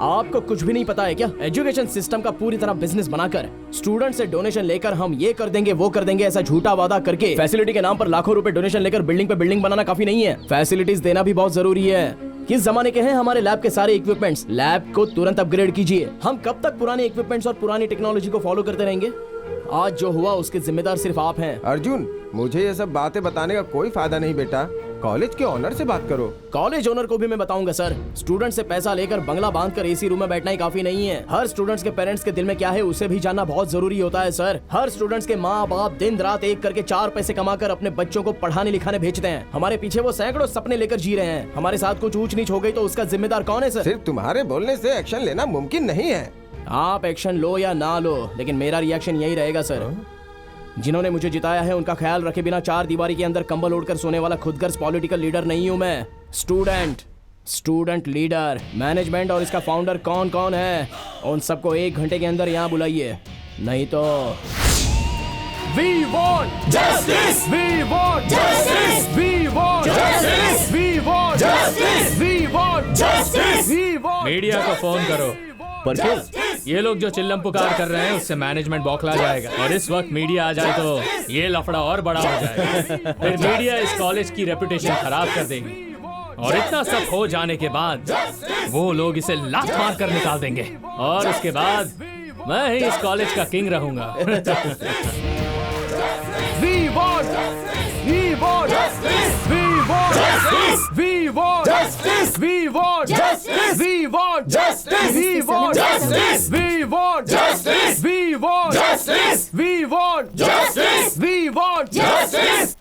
F: आपको कुछ भी नहीं पता है क्या? एजुकेशन सिस्टम का पूरी तरह बिजनेस बनाकर स्टूडेंट से डोनेशन लेकर हम ये कर देंगे वो कर देंगे ऐसा झूठा वादा करके फैसिलिटी के नाम पर लाखों रुपए डोनेशन लेकर बिल्डिंग पे बिल्डिंग बनाना काफी नहीं है। फैसिलिटीज देना भी बहुत जरूरी है। किस जमाने के हैं हमारे लैब के सारे इक्विपमेंट्स? लैब को तुरंत अपग्रेड कीजिए। हम कब तक पुराने इक्विपमेंट्स और पुरानी टेक्नोलॉजी को फॉलो करते रहेंगे? आज जो हुआ उसके जिम्मेदार सिर्फ आप हैं।
J: अर्जुन, मुझे ये सब बातें बताने का कोई फायदा नहीं बेटा। कॉलेज के ऑनर से बात करो।
F: कॉलेज ओनर को भी मैं बताऊंगा सर। स्टूडेंट से पैसा लेकर बंगला बांधकर एसी रूम में बैठना ही काफी नहीं है। हर स्टूडेंट्स के पेरेंट्स के दिल में क्या है उसे भी जानना बहुत जरूरी होता है सर। हर स्टूडेंट्स के माँ बाप दिन रात एक करके 4 पैसे कमाकर अपने बच्चों को पढ़ाने लिखाने भेजते हैं। हमारे पीछे वो सैकड़ों सपने लेकर जी रहे हैं। हमारे साथ कुछ ऊंच नीच हो गई तो उसका जिम्मेदार कौन है सर?
J: सिर्फ तुम्हारे बोलने से एक्शन लेना मुमकिन नहीं है।
F: आप एक्शन लो या ना लो, लेकिन मेरा रिएक्शन यही रहेगा सर। जिन्होंने मुझे जिताया है उनका ख्याल रखे बिना 4 दीवारी के अंदर कंबल ओढ़कर सोने वाला खुदगर्ज पॉलिटिकल लीडर नहीं हूं मैं। Student leader. मैनेजमेंट और इसका फाउंडर कौन कौन है उन सबको 1 घंटे के अंदर यहाँ बुलाइए, नहीं तो We want justice. We want justice. We want justice. We want justice. We want justice. We want.
C: Media को फोन करो।
F: पर क्यों?
C: ये लोग जो चिल्लम पुकार कर रहे हैं उससे मैनेजमेंट बौखला जाएगा और इस वक्त मीडिया आ जाए तो ये लफड़ा और बड़ा हो जाएगा। फिर मीडिया इस कॉलेज की रेपुटेशन खराब कर देगी और इतना सब हो जाने के बाद वो लोग इसे लात मार कर निकाल देंगे और उसके बाद मैं ही इस कॉलेज का किंग रहूंगा।
F: We want justice. We want justice. We want justice. We want justice. We want justice. We want justice. We want justice. We want justice. We want justice. We want justice.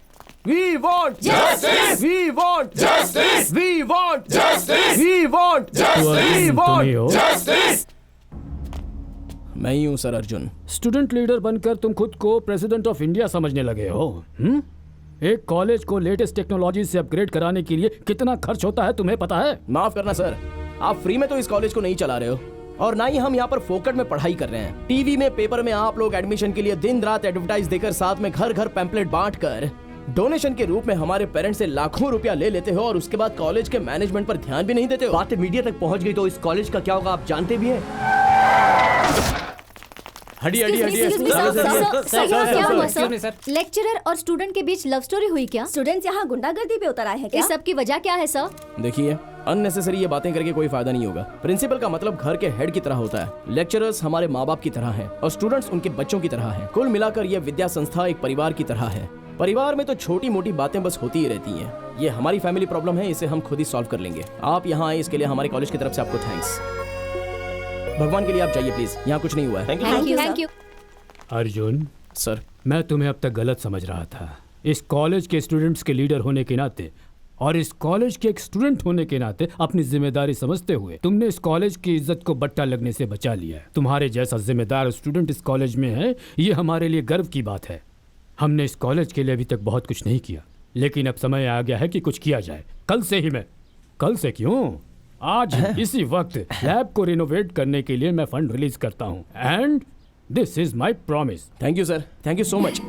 F: We want justice. We want justice. We want justice. We want justice. We want justice. मैं ही हूँ sir Arjun.
H: Student leader बनकर तुम खुद को president of India समझने लगे हो। एक कॉलेज को लेटेस्ट टेक्नोलॉजी से अपग्रेड कराने के लिए कितना खर्च होता है तुम्हें पता है?
F: माफ करना सर, आप फ्री में तो इस कॉलेज को नहीं चला रहे हो और ना ही हम यहाँ पर फोकट में पढ़ाई कर रहे हैं। टीवी में, पेपर में आप लोग एडमिशन के लिए दिन रात एडवर्टाइज देकर, साथ में घर घर पैम्पलेट बांटकर डोनेशन के रूप में हमारे पेरेंट्स से लाखों रुपया ले लेते हो और उसके बाद कॉलेज के मैनेजमेंट पर ध्यान भी नहीं देते हो।
E: बातें मीडिया तक पहुंच गई तो इस कॉलेज का क्या होगा आप जानते भी हैं?
C: हडी हडी हडी।
D: लेक्चरर और स्टूडेंट के बीच लव स्टोरी हुई क्या?
L: स्टूडेंट्स यहाँ गुंडागर्दी पे उतर आए हैं क्या?
D: इस सब की वजह क्या है सर?
F: देखिए, अननेसेसरी ये बातें करके कोई फायदा नहीं होगा। प्रिंसिपल का मतलब घर के हेड की तरह होता है, लेक्चरर्स हमारे माँ बाप की तरह हैं और स्टूडेंट्स उनके बच्चों की तरह हैं। कुल मिलाकर ये विद्या संस्था एक परिवार की तरह है। परिवार में तो छोटी मोटी बातें बस होती ही रहती हैं। ये हमारी फैमिली प्रॉब्लम है, इसे हम खुद ही सॉल्व कर लेंगे। आप यहाँ आए इसके लिए हमारे कॉलेज की तरफ से आपको थैंक्स। भगवान के लिए आप जाइए प्लीज, यहाँ कुछ नहीं हुआ है।
D: Thank you.
H: अर्जुन
F: सर,
H: मैं तुम्हें अब तक गलत समझ रहा था। इस कॉलेज के स्टूडेंट्स के लीडर होने के नाते और इस कॉलेज के एक स्टूडेंट होने के नाते अपनी जिम्मेदारी समझते हुए तुमने इस कॉलेज की इज्जत को बट्टा लगने से बचा लिया है। तुम्हारे जैसा जिम्मेदार स्टूडेंट इस कॉलेज में है, ये हमारे लिए गर्व की बात है। हमने इस कॉलेज के लिए अभी तक बहुत कुछ नहीं किया, लेकिन अब समय आ गया है कि कुछ किया जाए। कल से ही मैं, कल से क्यों, आज इसी वक्त लैब को रिनोवेट करने के लिए मैं फंड रिलीज करता हूँ and this is my promise.
F: Thank you sir, thank you so much.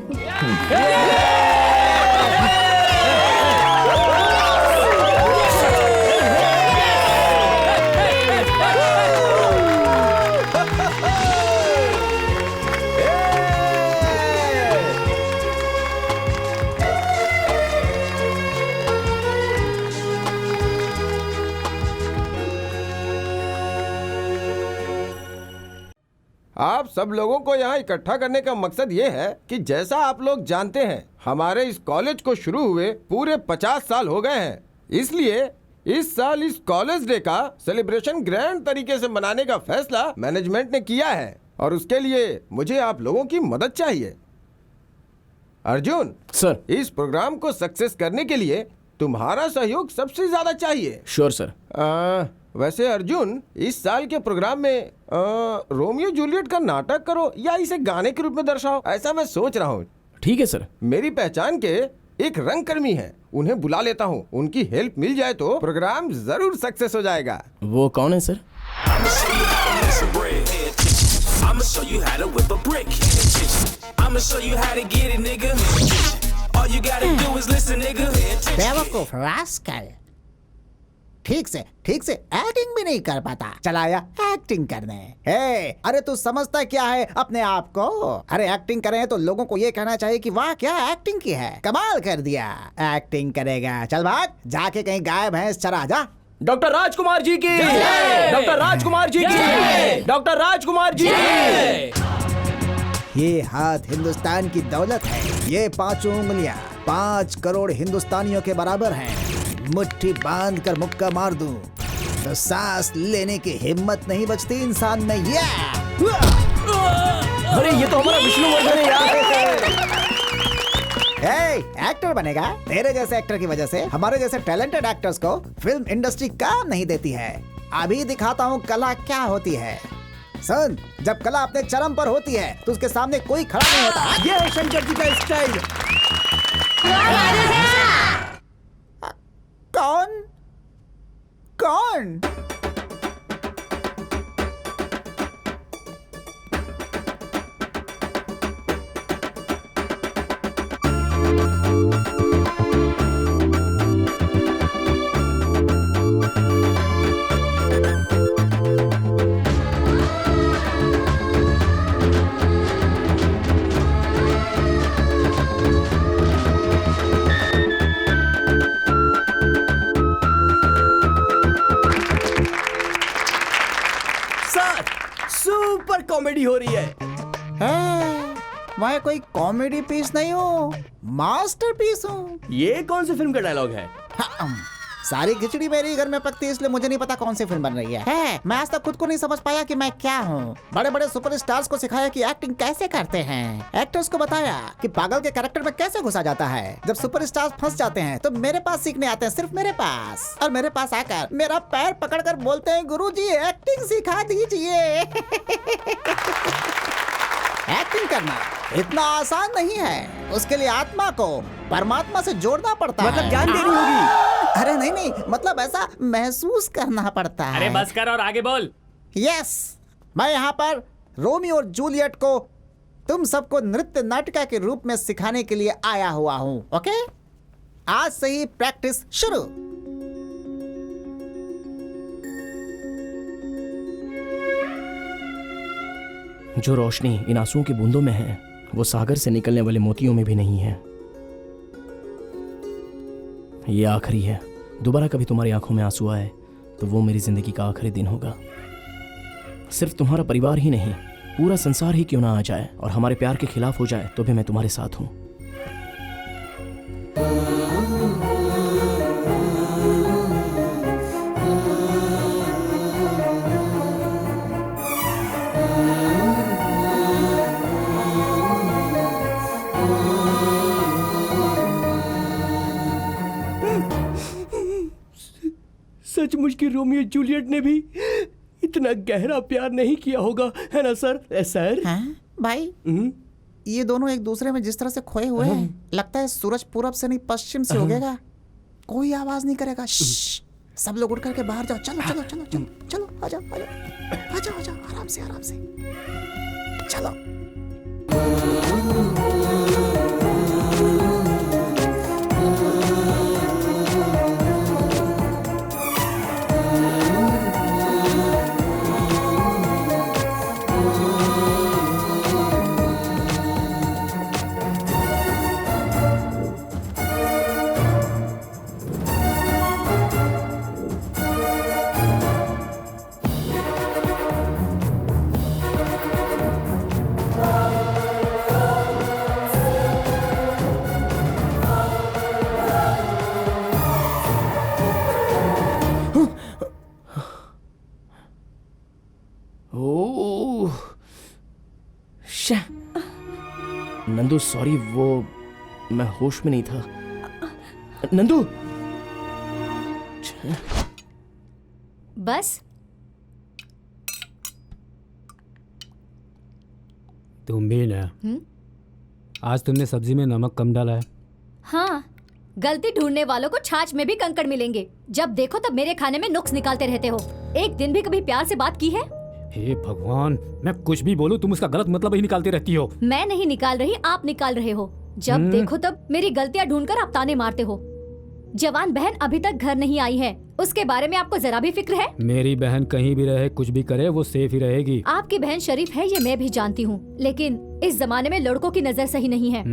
J: आप सब लोगों को यहाँ इकट्ठा करने का मकसद ये है कि जैसा आप लोग जानते हैं, हमारे इस कॉलेज को शुरू हुए पूरे 50 साल हो गए हैं। इसलिए इस साल इस कॉलेज डे का सेलिब्रेशन ग्रैंड तरीके से मनाने का फैसला मैनेजमेंट ने किया है और उसके लिए मुझे आप लोगों की मदद चाहिए। अर्जुन
F: सर,
J: इस प्रोग्राम को सक्सेस करने के लिए तुम्हारा सहयोग सबसे ज्यादा चाहिए।
F: Sure sir.
J: वैसे अर्जुन, इस साल के प्रोग्राम में रोमियो जूलियट का नाटक करो या इसे गाने के रूप में दर्शाओ, ऐसा मैं सोच रहा हूँ।
F: ठीक है सर।
J: मेरी पहचान के एक रंगकर्मी है, उन्हें बुला लेता हूँ। उनकी हेल्प मिल जाए तो प्रोग्राम जरूर सक्सेस हो जाएगा।
F: वो कौन है सर?
G: बेवकूफ रास्कल, ठीक से एक्टिंग भी नहीं कर पाता, चलाया एक्टिंग करने। हे, अरे तू समझता क्या है अपने आप को? अरे एक्टिंग करें तो लोगों को ये कहना चाहिए कि वाह क्या एक्टिंग की है, कमाल कर दिया। एक्टिंग करेगा, चल भाग, जाके कहीं गाय भैंस चरा जा।
F: डॉक्टर राजकुमार जी की, डॉक्टर राजकुमार जी की, डॉक्टर राजकुमार जी की।
G: ये हाथ हिंदुस्तान की दौलत है, ये 5 उंगलियां 5 करोड़ हिंदुस्तानियों के बराबर हैं। मुट्ठी बांध कर मुक्का मार दूं तो सांस लेने की हिम्मत नहीं बचती इंसान में। ये
F: अरे ये तो हमारा विष्णुवर्धन है यार।
G: एक्टर बनेगा? तेरे जैसे एक्टर की वजह से हमारे जैसे टैलेंटेड एक्टर्स को फिल्म इंडस्ट्री काम नहीं देती है। अभी दिखाता हूँ कला क्या होती है। सुन, जब कला अपने चरम पर होती है तो उसके सामने कोई खड़ा नहीं होता। ये है शंकर जी का स्टाइल। कौन कौन?
E: कॉमेडी हो रही है।
G: मैं कोई कॉमेडी पीस नहीं हूँ, मास्टरपीस हूँ।
E: ये कौन सी फिल्म का डायलॉग है?
G: सारी खिचड़ी मेरी घर में पकती है, इसलिए मुझे नहीं पता कौन सी फिल्म बन रही है। मैं आज तक खुद को नहीं समझ पाया कि मैं क्या हूँ। बड़े बड़े सुपरस्टार्स को सिखाया कि एक्टिंग कैसे करते हैं, एक्टर्स को बताया कि पागल के कैरेक्टर में कैसे घुसा जाता है। जब सुपरस्टार्स फंस जाते हैं तो मेरे पास सीखने आते हैं, सिर्फ मेरे पास। और मेरे पास आकर मेरा पैर पकड़कर बोलते हैं, गुरुजी एक्टिंग सिखा दीजिए। एक्टिंग करना इतना आसान नहीं है, उसके लिए आत्मा को परमात्मा से जोड़ना पड़ता है।
E: मतलब जान देनी होगी।
G: अरे नहीं, मतलब ऐसा महसूस करना पड़ता है।
C: अरे बस कर और आगे बोल।
G: यस, मैं यहाँ पर रोमियो और जूलियट को तुम सबको नृत्य नाटिका के रूप में सिखाने के लिए आया हुआ हूँ। ओके, आज से ही प्रैक्टिस शुरू।
F: जो रोशनी इन आंसुओं की बूंदों में है, वो सागर से निकलने वाले मोतियों में भी नहीं है। ये आखिरी है। दोबारा कभी तुम्हारी आंखों में आंसू आए तो वो मेरी जिंदगी का आखिरी दिन होगा। सिर्फ तुम्हारा परिवार ही नहीं, पूरा संसार ही क्यों ना आ जाए और हमारे प्यार के खिलाफ हो जाए, तो भी मैं तुम्हारे साथ हूं।
E: सचमुच की रोमियो जूलियट ने भी इतना गहरा प्यार नहीं किया होगा, है ना सर? सर
G: भाई, ये दोनों एक दूसरे में जिस तरह से खोए हुए हैं, लगता है सूरज पूरब से नहीं पश्चिम से उगेगा। कोई आवाज नहीं करेगा। सब लोग उठ करके बाहर जाओ। चलो चलो चलो चलो चलो, आ जाओ आ जाओ आ जाओ आ जाओ, आराम से आराम से चलो।
F: नंदू सॉरी, वो मैं होश में नहीं था। नंदू
D: बस
H: तुम भी ना। आज तुमने सब्जी में नमक कम डाला है।
D: हाँ, गलती ढूंढने वालों को छाछ में भी कंकड़ मिलेंगे। जब देखो तब मेरे खाने में नुक्स निकालते रहते हो। एक दिन भी कभी प्यार से बात की है?
H: हे भगवान, मैं कुछ भी बोलूं तुम उसका गलत मतलब ही निकालती रहती हो।
D: मैं नहीं निकाल रही, आप निकाल रहे हो। जब देखो तब मेरी गलतियां ढूंढकर आप ताने मारते हो। जवान बहन अभी तक घर नहीं आई है, उसके बारे में आपको जरा भी फिक्र है?
H: मेरी बहन कहीं भी रहे, कुछ भी करे, वो सेफ ही रहेगी।
D: आपकी बहन शरीफ है, ये मैं भी जानती हूँ, लेकिन इस जमाने में लड़कों की नजर सही नहीं है।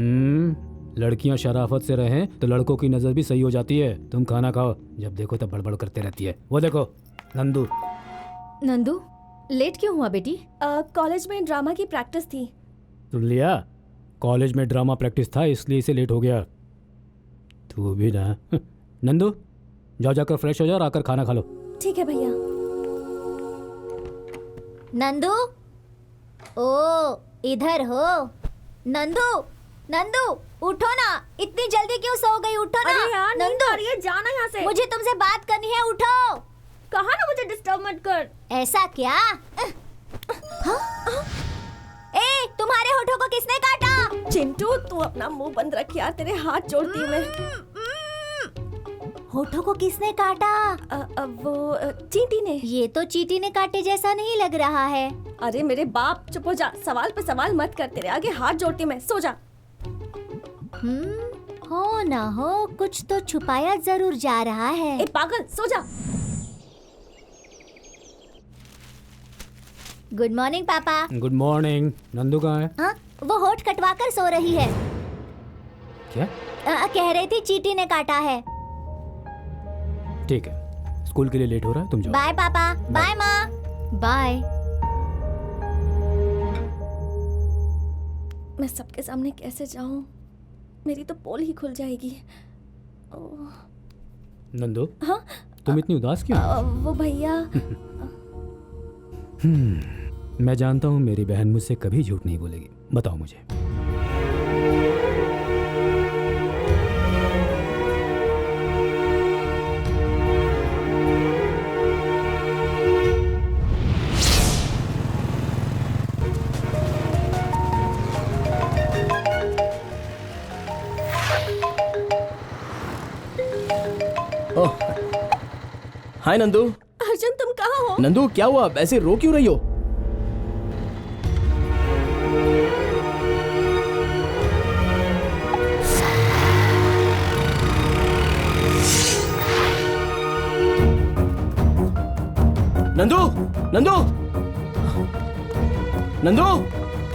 H: लड़कियां शराफत से रहें तो लड़कों की नजर भी सही हो जाती है। तुम खाना खाओ, जब देखो तब बड़बड़ करते रहती है। वो देखो नंदू।
D: नंदू, लेट क्यों हुआ बेटी?
I: कॉलेज में ड्रामा की प्रैक्टिस थी।
H: सुन लिया, कॉलेज में ड्रामा प्रैक्टिस था इसलिए इसे लेट हो गया। तू भी ना। नंदू जाओ, जाकर फ्रेश हो जाओ और आकर खाना खा लो।
I: ठीक है भैया।
M: नंदू, ओ इधर हो। नंदू, नंदू उठो ना, इतनी जल्दी क्यों सो गई? उठो ना।
L: अरे यार, नींद आ रही है, जाना यहाँ से।
M: मुझे तुमसे बात करनी है, उठो।
L: कहा ना मुझे डिस्टर्ब मत कर।
M: ऐसा क्या? ए, तुम्हारे होठों को किसने काटा?
I: चिंटू, तू अपना मुंह बंद रख यार, तेरे हाथ जोड़ती हूँ मैं।
M: होठों को किसने काटा?
I: वो चींटी ने।
M: ये तो चींटी ने काटे जैसा नहीं लग रहा है।
I: अरे मेरे बाप, चुप हो जा, सवाल पे सवाल मत कर, तेरे आगे हाथ जोड़ती हूँ मैं, सो जा।
M: हो ना हो, कुछ तो छुपाया जरूर जा रहा है।
I: ए पागल, सो जा।
M: गुड मॉर्निंग पापा।
H: Good morning. नंदू कहाँ है?
M: हाँ, वो होठ कटवाकर सो रही है।
H: क्या?
M: कह रही थी चींटी ने काटा है।
H: ठीक है, स्कूल के लिए लेट हो रहा है, तुम जाओ।
M: बाय पापा। बाय माँ।
D: बाय।
I: मैं सबके सामने कैसे जाऊं? मेरी तो पोल ही खुल जाएगी। ओह,
H: नंदू,
I: हाँ?
H: तुम इतनी उदास क्यों?
I: वो भैया।
H: मैं जानता हूँ मेरी बहन मुझसे कभी झूठ नहीं बोलेगी। बताओ मुझे।
F: हाय नंदू।
I: अर्जुन, तुम कहाँ हो?
F: नंदू क्या हुआ, ऐसे रो क्यों रही हो? नंदू, नंदू, नंदू,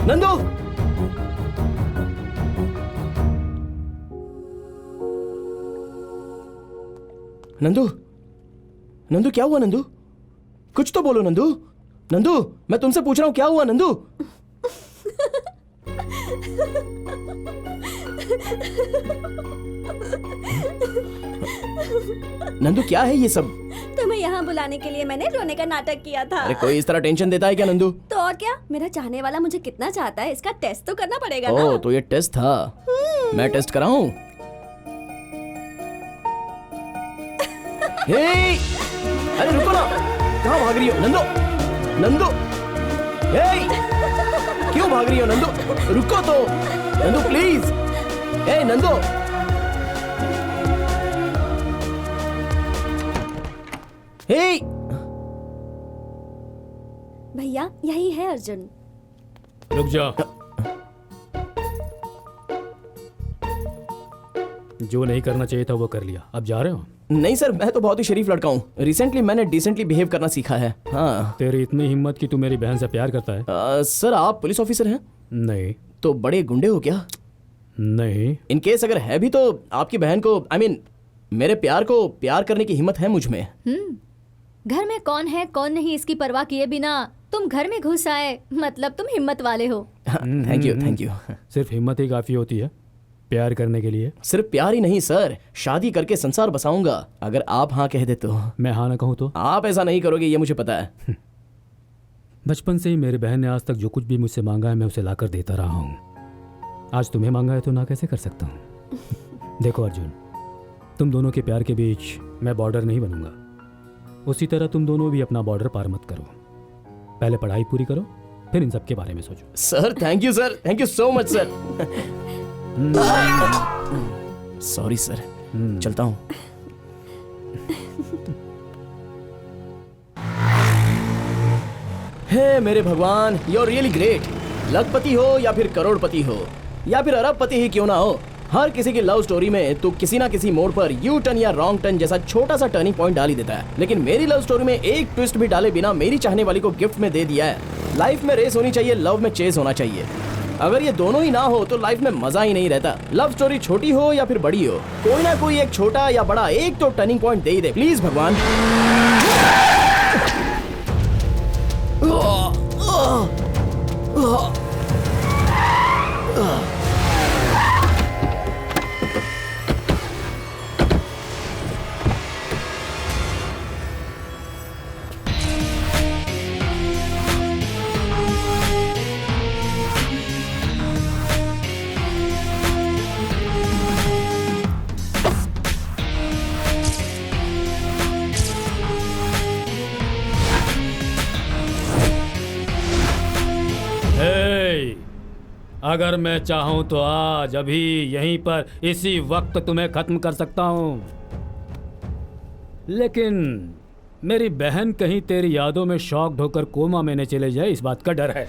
F: नंदू। नंदू, नंदू क्या हुआ नंदू? कुछ तो बोलो नंदू। नंदू, मैं तुमसे पूछ रहा हूँ क्या हुआ नंदू? नंदू क्या है ये सब?
I: तुम्हें यहाँ बुलाने के लिए मैंने रोने का नाटक किया था।
F: अरे कोई इस तरह टेंशन देता है क्या नंदू?
I: तो और क्या, मेरा चाहने वाला मुझे कितना चाहता है इसका टेस्ट तो करना पड़ेगा ना।
F: ओह, तो ये टेस्ट था। मैं टेस्ट कराऊं? हे! अरे रुको ना, कहाँ भाग रही हो नंदू? नंदू, हे! क्यों भाग रही हो नंदू? रुको तो नंदू प्लीज। हे नंदू, हे!
I: भैया यही है अर्जुन।
H: रुक जा। जो नहीं करना चाहिए था वो कर लिया, अब जा रहे हो?
F: नहीं सर, मैं तो बहुत ही शरीफ लड़का हूँ। रिसेंटली मैंने डिसेंटली बिहेव करना सीखा है। हाँ।
H: तेरी इतनी हिम्मत कि तू मेरी बहन से प्यार करता है?
F: सर आप पुलिस ऑफिसर हैं?
H: नहीं।
F: तो बड़े गुंडे हो क्या?
H: नहीं।
F: इन केस अगर है भी तो आपकी बहन को मेरे प्यार को प्यार करने की हिम्मत है मुझ में।
D: घर में कौन है कौन नहीं इसकी परवाह किए बिना तुम घर में घुस आए, मतलब तुम हिम्मत वाले हो।
F: Thank you, thank you.
H: सिर्फ हिम्मत ही काफी होती है प्यार करने के लिए?
F: सिर्फ प्यार ही नहीं सर, शादी करके संसार बसाऊंगा अगर आप हाँ कह दे तो।
H: मैं हाँ ना कहूँ तो?
F: आप ऐसा नहीं करोगे ये मुझे पता है।
H: बचपन से ही मेरी बहन ने आज तक जो कुछ भी मुझसे मांगा है मैं उसे लाकर देता रहा हूँ। आज तुम्हें मांगा है तो ना कैसे कर सकता हूँ? देखो अर्जुन, तुम दोनों के प्यार के बीच मैं बॉर्डर नहीं बनूंगा। उसी तरह तुम दोनों भी अपना बॉर्डर पार मत करो। पहले पढ़ाई पूरी करो, फिर इन सब के बारे में सोचो।
F: Sir thank you sir, thank you so much sir. Sorry sir, चलता हूँ। हे मेरे भगवान, यू आर रियली ग्रेट। लखपति हो या फिर करोड़पति हो या फिर अरबपति ही क्यों ना हो, हर किसी की लव स्टोरी में तो किसी ना किसी मोड़ पर यू टर्न या रॉन्ग टर्न जैसा छोटा सा टर्निंग पॉइंट डाल ही देता है। लेकिन मेरी लव स्टोरी में एक ट्विस्ट भी डाले बिना मेरी चाहने वाली को गिफ्ट में दे दिया है। लाइफ में रेस होनी चाहिए, लव में चेस होना चाहिए। अगर ये दोनों ही ना हो तो लाइफ में मजा ही नहीं रहता। लव स्टोरी छोटी हो या फिर बड़ी हो, कोई ना कोई एक छोटा या बड़ा एक तो turning point they he they please भगवान।
H: अगर मैं चाहूं तो आज अभी यहीं पर इसी वक्त तुम्हें खत्म कर सकता हूं, लेकिन मेरी बहन कहीं तेरी यादों में शॉक होकर कोमा में न चले जाए, इस बात का डर है।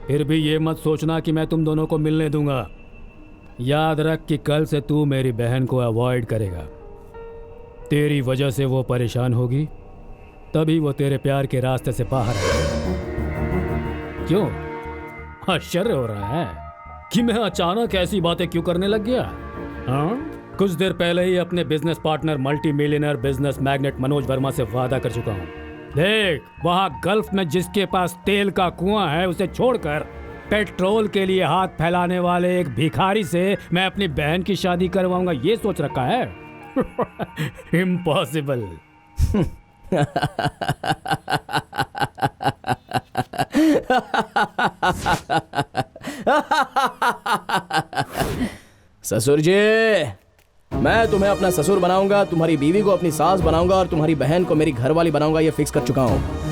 H: फिर भी ये मत सोचना कि मैं तुम दोनों को मिलने दूंगा। याद रख कि कल से तू मेरी बहन को अवॉइड करेगा। तेरी वजह से वो परेशान होगी, तभी वो तेरे प्यार के रास्ते से बाहर आएगी। क्यों आश्चर्य हो रहा है कि मैं अचानक ऐसी बातें क्यों करने लग गया? हाँ, कुछ देर पहले ही अपने business partner multi millionaire business magnet Manoj Verma से वादा कर चुका हूँ। देख, वहाँ गल्फ में जिसके पास तेल का कुआं है उसे छोड़कर पेट्रोल के लिए हाथ फैलाने वाले एक भिखारी से मैं अपनी बहन की शादी करवाऊंगा, ये सोच रखा है? इम्पॉसिबल।
F: ससुर जी, मैं तुम्हें अपना ससुर बनाऊंगा, तुम्हारी बीवी को अपनी सास बनाऊंगा और तुम्हारी बहन को मेरी घरवाली बनाऊंगा, ये फिक्स कर चुका हूँ।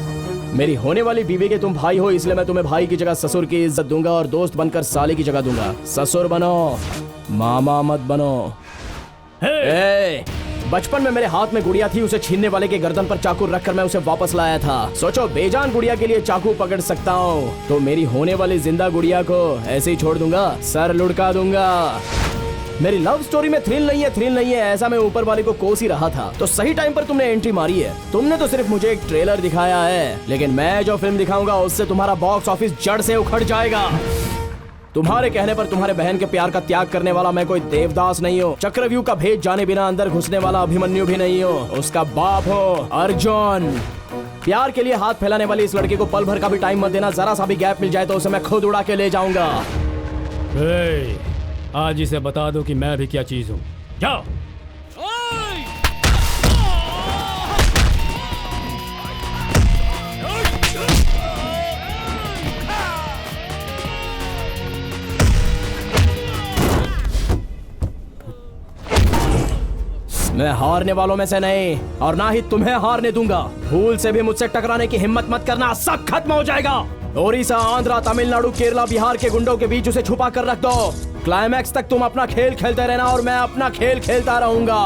F: मेरी होने वाली बीवी के तुम भाई हो, इसलिए मैं तुम्हें भाई की जगह ससुर की इज्जत दूंगा और दोस्त बनकर साले की जगह दूंगा। ससुर बनो, मामा मत बनो। बचपन में मेरे हाथ में गुड़िया थी, उसे छीनने वाले के गर्दन पर चाकू रखकर मैं उसे वापस लाया था। सोचो, बेजान गुड़िया के लिए चाकू पकड़ सकता हूँ तो मेरी होने वाली जिंदा गुड़िया को ऐसे ही छोड़ दूंगा, सर लुढ़का दूंगा। मेरी लव स्टोरी में थ्रिल नहीं है, ऐसा मैं ऊपर वाले को कोस ही रहा था। तो सही टाइम पर तुमने एंट्री मारी है। तुमने तो सिर्फ मुझे एक ट्रेलर दिखाया है, लेकिन मैं जो फिल्म दिखाऊंगा उससे तुम्हारा बॉक्स ऑफिस जड़ से उखड़ जाएगा। तुम्हारे कहने पर तुम्हारे बहन के प्यार का त्याग करने वाला मैं कोई देवदास नहीं हूँ, चक्रव्यूह का भेद जाने बिना अंदर घुसने वाला अभिमन्यु भी नहीं हूँ, उसका बाप हो अर्जुन। प्यार के लिए हाथ फैलाने वाली इस लड़के को पल भर का भी टाइम मत देना, जरा सा भी गैप मिल जाए तो उसे मैं खुद उड़ा के ले जाऊंगा।
H: आज इसे बता दो कि मैं भी क्या चीज हूँ। जाओ।
F: मैं हारने वालों में से नहीं और ना ही तुम्हें हारने दूंगा। भूल से भी मुझसे टकराने की हिम्मत मत करना, सब खत्म हो जाएगा। ओडिशा, आंध्रा, तमिलनाडु, केरला, बिहार के गुंडों के बीच उसे छुपा कर रख दो। क्लाइमैक्स तक तुम अपना खेल खेलते रहना और मैं अपना खेल खेलता रहूंगा।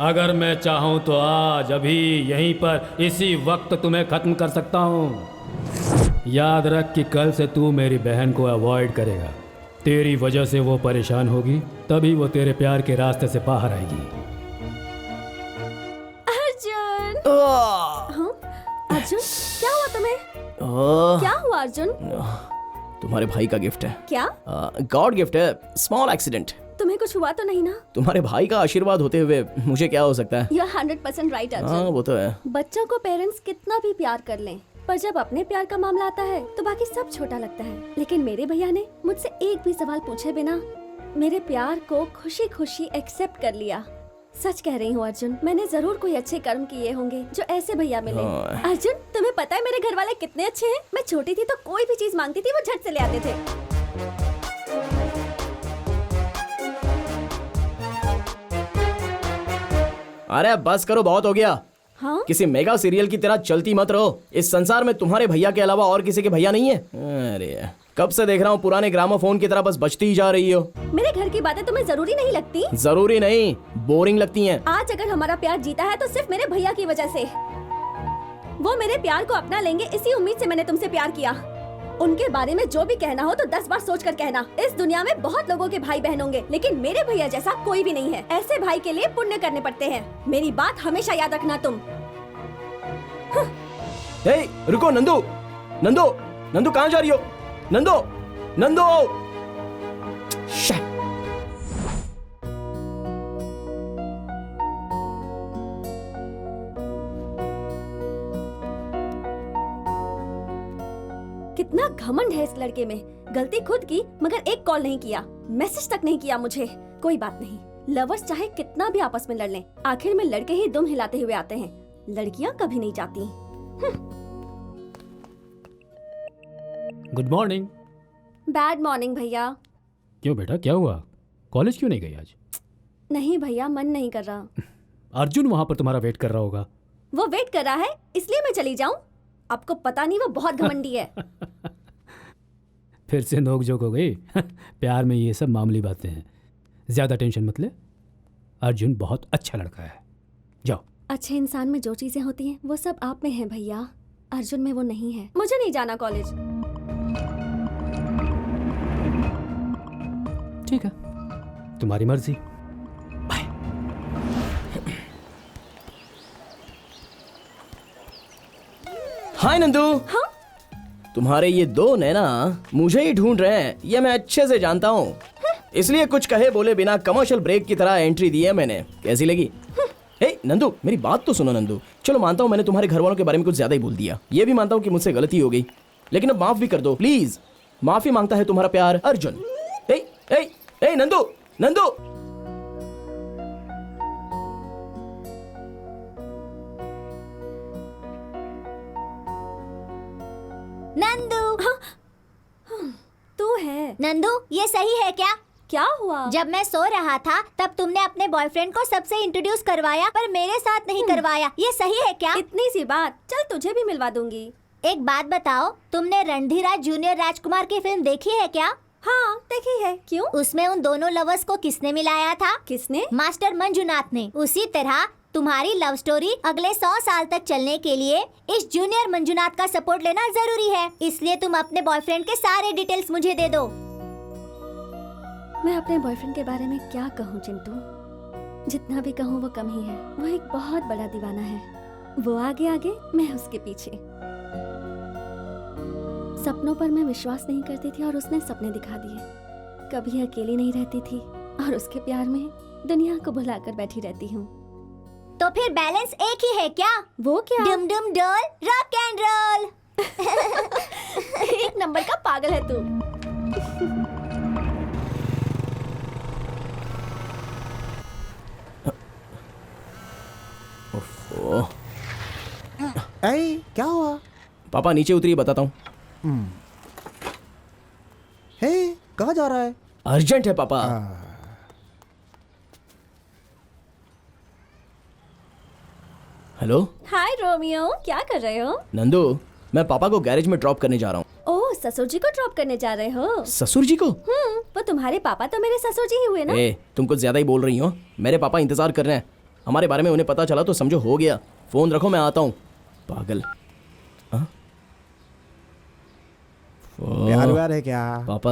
H: अगर मैं चाहूं तो आज अभी यहीं पर इसी वक्त तुम्हें खत्म कर सकता हूं। याद रख कि कल से तू मेरी बहन को अवॉइड करेगा। तेरी वजह से वो परेशान होगी, तभी वो तेरे प्यार के रास्ते से बाहर आएगी।
I: अर्जुन, अर्जुन क्या हुआ तुम्हें? क्या हुआ अर्जुन?
F: तुम्हारे भाई का गिफ्ट है।
I: क्या?
F: गॉड गिफ्ट है, स्मॉल एक्सीडेंट।
I: तुम्हें कुछ हुआ तो नहीं ना?
F: तुम्हारे भाई का आशीर्वाद होते हुए मुझे क्या हो सकता है?
I: You're 100% right, Arjun.
F: हाँ, वो तो है।
I: बच्चों को पेरेंट्स कितना भी प्यार कर लें, पर जब अपने प्यार का मामला आता है तो बाकी सब छोटा लगता है। लेकिन मेरे भैया ने मुझसे एक भी सवाल पूछे बिना मेरे प्यार को खुशी खुशी एक्सेप्ट कर लिया। सच कह रही हूँ अर्जुन, मैंने जरूर कोई अच्छे कर्म किए होंगे जो ऐसे भैया मिले। अर्जुन, तुम्हें पता है मेरे घर वाले कितने अच्छे हैं? मैं छोटी थी तो कोई भी चीज मांगती थी वो झट से ले आते थे।
F: अरे बस करो, बहुत हो गया।
I: हाँ?
F: किसी मेगा सीरियल की तरह चलती मत रहो। इस संसार में तुम्हारे भैया के अलावा और किसी के भैया नहीं है। अरे कब से देख रहा हूँ पुराने ग्रामोफोन की तरह बस बजती ही जा रही हो।
I: मेरे घर की बातें तुम्हें जरूरी नहीं लगती?
F: जरूरी नहीं, बोरिंग लगती हैं।
I: आज अगर हमारा प्यार जीता है तो सिर्फ मेरे भैया की वजह से। वो मेरे प्यार को अपना लेंगे, इसी उम्मीद से मैंने तुमसे प्यार किया। उनके बारे में जो भी कहना हो तो 10 बार सोच कर कहना। इस दुनिया में बहुत लोगों के भाई बहन होंगे, लेकिन मेरे भैया जैसा कोई भी नहीं है। ऐसे भाई के लिए पुण्य करने पड़ते हैं। मेरी बात हमेशा याद रखना तुम।
F: हे, रुको नंदू, नंदू, नंदू कहाँ जा रही हो? नंदू, नंदू।
I: कितना घमंड है इस लड़के में। गलती खुद की, मगर एक कॉल नहीं किया, मैसेज तक नहीं किया मुझे। कोई बात नहीं, लवर्स चाहे कितना भी आपस में लड़ लें, आखिर में लड़के ही दुम हिलाते हुए आते हैं, लड़कियां कभी नहीं जाती।
H: Good morning.
I: बैड मॉर्निंग भैया।
H: क्यों बेटा, क्या हुआ? कॉलेज क्यों नहीं गई आज?
I: नहीं भैया, मन नहीं कर रहा।
H: अर्जुन वहां पर तुम्हारा वेट कर रहा होगा।
I: वो वेट कर रहा है इसलिए मैं चली जाऊं? आपको पता नहीं वो बहुत घमंडी है।
H: फिर से नोकझोंक हो गई। प्यार में ये सब मामूली बातें हैं, ज्यादा टेंशन मत ले। अर्जुन बहुत अच्छा लड़का है, जाओ।
I: अच्छे इंसान में जो चीजें होती हैं वो सब आप में हैं भैया, अर्जुन में वो नहीं है। मुझे नहीं जाना कॉलेज।
H: ठीक है, तुम्हारी मर्जी।
F: हाय नंदू। हाँ? तुम्हारे ये दो नैना मुझे ही ढूंढ रहे हैं, ये मैं अच्छे से जानता हूँ। इसलिए कुछ कहे बोले बिना कमर्शियल ब्रेक की तरह एंट्री दी है मैंने। कैसी लगी? ए नंदू, मेरी बात तो सुनो नंदू। चलो मानता हूँ मैंने तुम्हारे घर वालों के बारे में कुछ ज्यादा ही बोल दिया, ये भी मानता हूँ कि मुझसे गलती हो गई, लेकिन अब माफ भी कर दो प्लीज। माफी मांगता है तुम्हारा प्यार अर्जुन। ए ए ए नंदू, नंदू।
M: नंदू।
L: तू है?
M: नंदू, ये सही है क्या?
L: क्या हुआ?
M: जब मैं सो रहा था तब तुमने अपने बॉयफ्रेंड को सबसे इंट्रोड्यूस करवाया, पर मेरे साथ नहीं करवाया। ये सही है क्या?
L: इतनी सी बात, चल तुझे भी मिलवा दूंगी।
M: एक बात बताओ, तुमने रणधीरा जूनियर राजकुमार की फिल्म देखी है क्या?
L: हाँ देखी है। क्यों?
M: उसमें उन दोनों लवर्स को किसने मिलाया था?
L: किसने?
M: मास्टर मंजुनाथ ने। उसी तरह तुम्हारी लव स्टोरी अगले 100 साल तक चलने के लिए इस जूनियर मंजुनाथ का सपोर्ट लेना जरूरी है। इसलिए तुम अपने बॉयफ्रेंड के सारे डिटेल्स मुझे दे दो।
L: मैं अपने बॉयफ्रेंड के बारे में क्या कहूँ चिंटू, जितना भी कहूँ वो कम ही है। वो एक बहुत बड़ा दीवाना है, वो आगे आगे मैं उसके पीछे। सपनों पर मैं विश्वास नहीं करती थी और उसने सपने दिखा दिए। कभी अकेली नहीं रहती थी और उसके प्यार में दुनिया को भुलाकर बैठी रहती हूँ।
M: तो फिर बैलेंस एक ही है क्या?
L: वो क्या?
M: डुम डुम डोल रॉक एंड रोल।
L: एक नंबर का पागल है तू।
G: ऐ, क्या हुआ?
F: पापा नीचे उतरिए, बताता हूँ।
G: हे, कहाँ जा रहा है?
F: अर्जेंट है पापा। हेलो।
L: हाय रोमियो, क्या कर रहे हो?
F: नंदू, मैं पापा को गैरेज में ड्रॉप करने जा रहा हूँ।
L: ओह, ससुर जी को ड्रॉप करने जा रहे हो?
F: ससुर जी को?
L: वो तुम्हारे पापा तो मेरे ससुर जी ही हुए ना?
F: ए, तुम कुछ ज्यादा ही बोल रही हो। मेरे पापा इंतजार कर रहे हैं, हमारे बारे में उन्हें पता चला तो समझो हो गया। फोन रखो, मैं आता हूँ। पागल।
G: प्यार व्यार है क्या?
F: पापा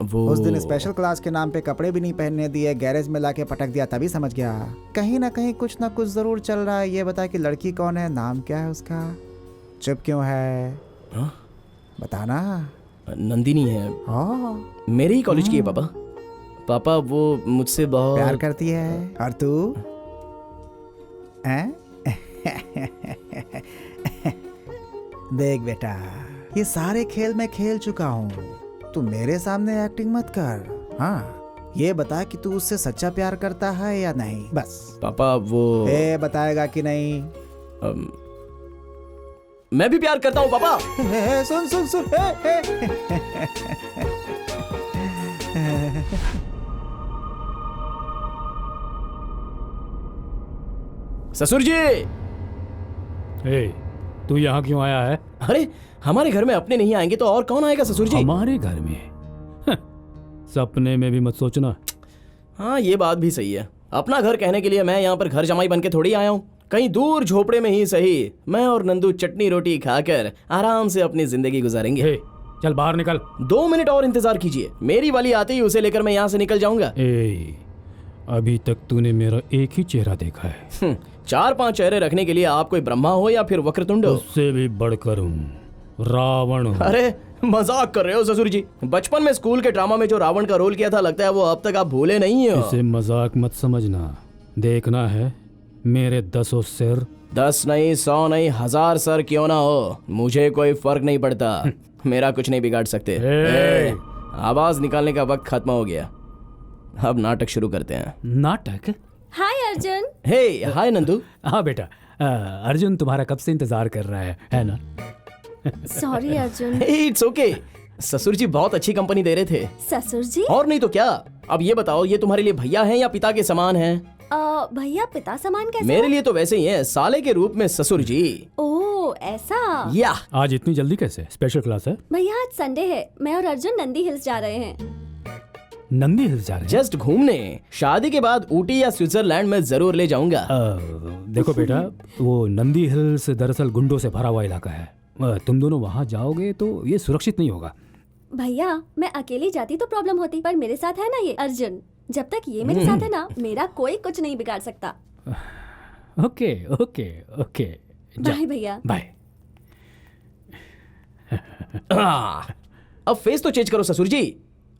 F: वो
G: उस दिन स्पेशल क्लास के नाम पे कपड़े भी नहीं पहनने दिए, गैरेज में लाके पटक दिया, तभी समझ गया कहीं ना कहीं कुछ ना कुछ जरूर चल रहा है। ये बता कि लड़की कौन है, नाम क्या है उसका, चुप क्यों है? बताना।
F: नंदिनी है, मेरे ही कॉलेज की है पापा। पापा वो मुझसे बहुत
G: प्यार करती है। और तू? देख बेटा, ये सारे खेल मैं खेल चुका हूँ, तू मेरे सामने एक्टिंग मत कर। हाँ, ये बता कि तू उससे सच्चा प्यार करता है या नहीं, बस।
F: पापा वो
G: बताएगा कि नहीं?
F: मैं भी प्यार करता हूँ पापा।
G: सुन सुन सुन।
F: ससुर जी।
H: तू यहाँ क्यों आया है?
F: अरे हमारे घर में अपने नहीं आएंगे तो और कौन आएगा ससुर जी?
H: हमारे घर में? सपने में भी मत सोचना।
F: हाँ ये बात भी सही है। अपना घर कहने के लिए मैं यहाँ पर घर जमाई बन के थोड़ी आया हूँ। कहीं दूर झोपड़े में ही सही, मैं और नंदू चटनी रोटी खाकर आराम से अपनी जिंदगी गुजारेंगे।
H: चल बाहर निकल।
F: 2 मिनट और इंतजार कीजिए, मेरी वाली आते ही उसे लेकर मैं यहाँ से निकल जाऊंगा।
H: अभी तक तूने मेरा एक ही चेहरा देखा है।
F: 4-5 चेहरे रखने के लिए आप कोई ब्रह्मा हो या फिर वक्रतुंड हो?
H: उससे भी बढ़कर हूँ, रावण हूँ।
F: अरे मजाक कर रहे हो ससुर जी? बचपन में स्कूल के ड्रामा में जो रावण का रोल किया था, लगता है वो अब तक आप भूले नहीं हो।
H: इसे मजाक मत समझना, देखना है मेरे 10 सिर।
F: 10 नहीं, 100 नहीं, 1000 सर क्यों ना हो, मुझे कोई फर्क नहीं पड़ता। मेरा कुछ नहीं बिगाड़ सकते। आवाज निकालने का वक्त खत्म हो गया, अब नाटक शुरू करते हैं।
H: नाटक?
L: हाय अर्जुन।
F: हे हाय नंदू।
H: हाँ बेटा, अर्जुन तुम्हारा कब से इंतजार कर रहा है ना?
L: सॉरी अर्जुन।
F: It's okay. ससुर जी बहुत अच्छी कंपनी दे रहे थे।
L: ससुर जी?
F: और नहीं तो क्या। अब ये बताओ, ये तुम्हारे लिए भैया हैं या पिता के समान हैं?
L: भैया पिता समान कैसे?
F: मेरे लिए तो वैसे ही हैं, साले के रूप में ससुर जी।
L: ओह ऐसा।
F: या
H: आज इतनी जल्दी कैसे? स्पेशल क्लास है?
L: भैया आज संडे है, मैं और अर्जुन नंदी हिल्स जा रहे हैं।
H: नंदी हिल्स जा रहे हैं?
F: जस्ट घूमने। शादी के बाद ऊटी या स्विट्जरलैंड में जरूर ले जाऊंगा।
H: देखो बेटा, वो नंदी हिल्स दरअसल गुंडों से भरा हुआ इलाका है। तुम दोनों वहां जाओगे तो ये सुरक्षित नहीं होगा।
I: भैया मैं अकेली जाती तो प्रॉब्लम होती, पर मेरे साथ है ना ये अर्जुन। जब तक ये मेरे साथ है ना, मेरा कोई कुछ नहीं बिगाड़ सकता।
H: ओके ओके ओके,
I: बाय भैया।
H: बाय।
F: अब फेस तो चेंज करो ससुर जी।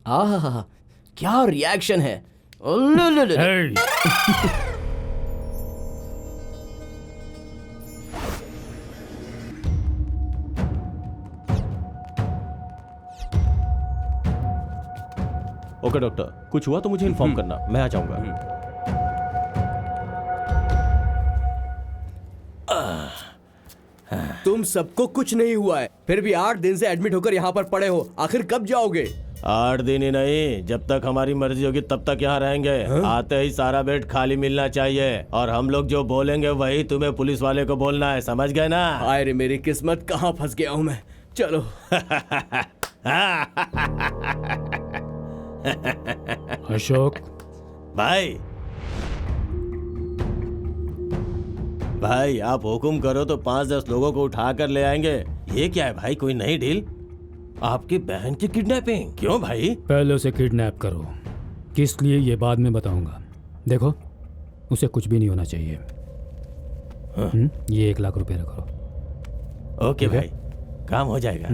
F: आहा, क्या रिएक्शन है।
B: ओके डॉक्टर, कुछ हुआ तो मुझे इन्फॉर्म करना, मैं आ जाऊंगा।
E: तुम सबको कुछ नहीं हुआ है, फिर भी 8 दिन से एडमिट होकर यहाँ पर पड़े हो। आखिर कब जाओगे?
B: 8 दिन ही नहीं, जब तक हमारी मर्जी होगी तब तक यहाँ रहेंगे। आते ही सारा बेड खाली मिलना चाहिए, और हम लोग जो बोलेंगे वही तुम्हें पुलिस वाले को बोलना है, समझ गए ना?
E: हाय रे मेरी किस्मत, कहाँ फंस गया हूँ मैं। चलो।
H: अशोक
B: भाई आप हुकुम करो तो 5-10 लोगों को उठा कर ले आएंगे। ये क्या है भाई, कोई नई डील? आपकी बहन की किडनैपिंग? क्यों भाई?
H: पहले उसे किडनैप करो, किस लिए ये बाद में बताऊंगा। देखो, उसे कुछ भी नहीं होना चाहिए। ये 1 लाख रुपए रखो।
B: ओके भाई, काम हो जाएगा।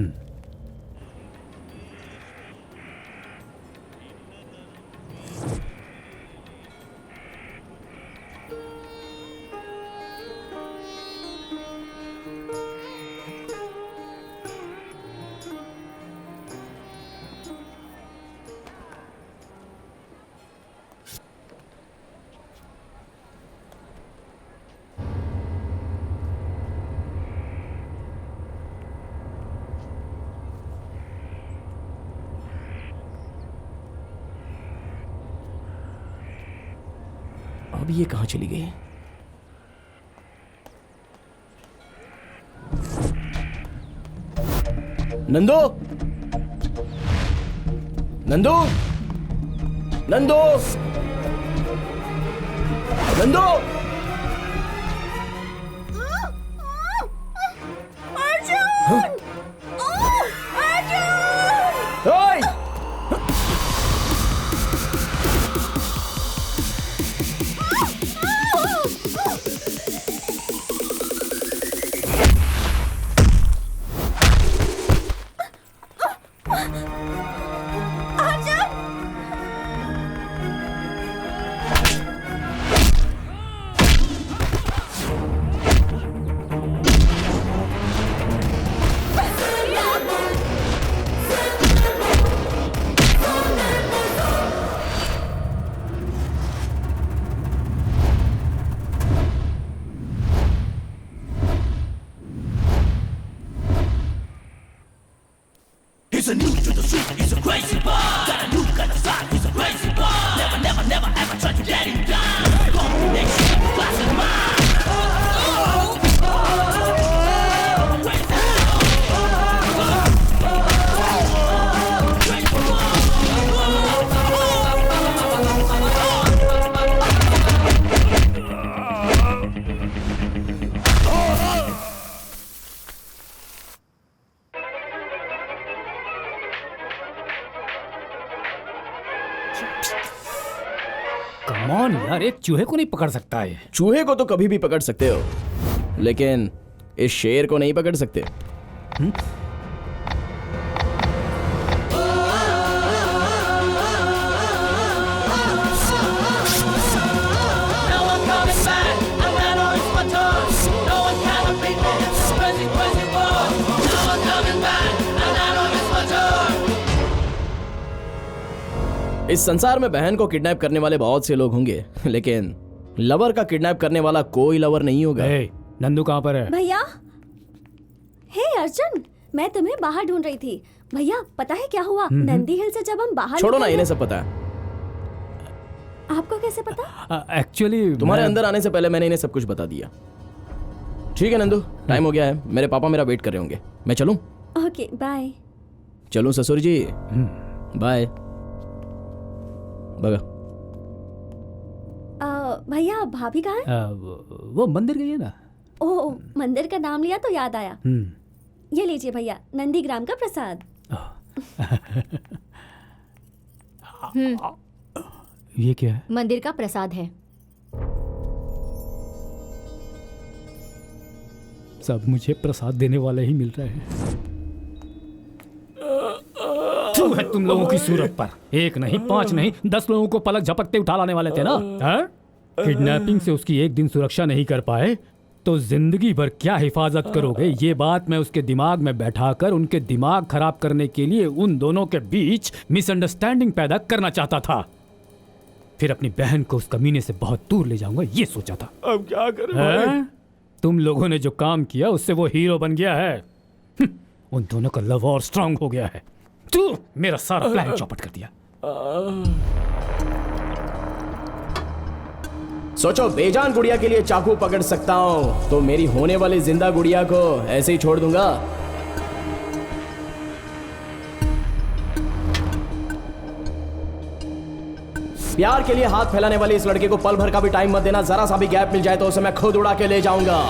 F: अब ये कहाँ चली गई? नंदो, नंदो, नंदो, नंदो।
L: अर्जुन!
F: ओए!
A: He's a new to the street, he's a crazy boy. Got a new kind of side, he's a crazy boy. Never, never, never ever try to let him down. Combination of class and mind.
H: Come on यार, एक चूहे को नहीं पकड़ सकता है।
F: चूहे को तो कभी भी पकड़ सकते हो, लेकिन इस शेर को नहीं पकड़ सकते। इस संसार में बहन को किडनैप करने वाले बहुत से लोग होंगे, लेकिन लवर का किडनैप करने वाला कोई लवर नहीं होगा।
H: नंदू कहाँ पर है?
I: भैया, हे अर्जुन, मैं तुम्हें बाहर ढूंढ रही थी। भैया पता है क्या हुआ? नंदी हिल से जब हम बाहर
F: छोड़ो ना, इन्हें सब पता है।
I: आपको कैसे पता?
F: एक्चुअली तुम्हारे अंदर आने से पहले मैंने इन्हें सब कुछ बता दिया। ठीक है नंदू, टाइम हो गया है, मेरे पापा मेरा वेट कर रहे होंगे, मैं चलूं?
I: Okay bye.
F: चलूं ससुर जी? बाय। बगा।
I: भैया भाभी कहाँ है?
H: वो मंदिर गई है ना।
I: ओह, मंदिर का नाम लिया तो याद आया। ये लीजिए भैया, नंदीग्राम का प्रसाद।
H: ये क्या है?
D: मंदिर का प्रसाद है।
H: सब मुझे प्रसाद देने वाले ही मिल रहे हैं। तुम लोगों की सूरत पर 1 नहीं 5 नहीं 10 लोगों को पलक झपकते उठा लाने वाले थे ना? किडनैपिंग से उसकी एक दिन सुरक्षा नहीं कर पाए तो जिंदगी भर क्या हिफाजत करोगे? ये बात मैं उसके दिमाग में बैठाकर उनके दिमाग खराब करने के लिए उन दोनों के बीच मिसअंडरस्टैंडिंग पैदा करना चाहता था। फिर अपनी बहन को उस कमीने से बहुत दूर ले जाऊंगा, ये सोचा था।
E: अब क्या करें?
H: तुम लोगों ने जो काम किया उससे वो हीरो बन गया है। उन दोनों का लव और स्ट्रांग हो गया है। तू मेरा सारा प्लान चौपट कर दिया।
F: सोचो, बेजान गुड़िया के लिए चाकू पकड़ सकता हूँ तो मेरी होने वाली जिंदा गुड़िया को ऐसे ही छोड़ दूंगा? प्यार के लिए हाथ फैलाने वाले इस लड़के को पल भर का भी टाइम मत देना। जरा सा भी गैप मिल जाए तो उसे मैं खुद उड़ा के ले जाऊंगा।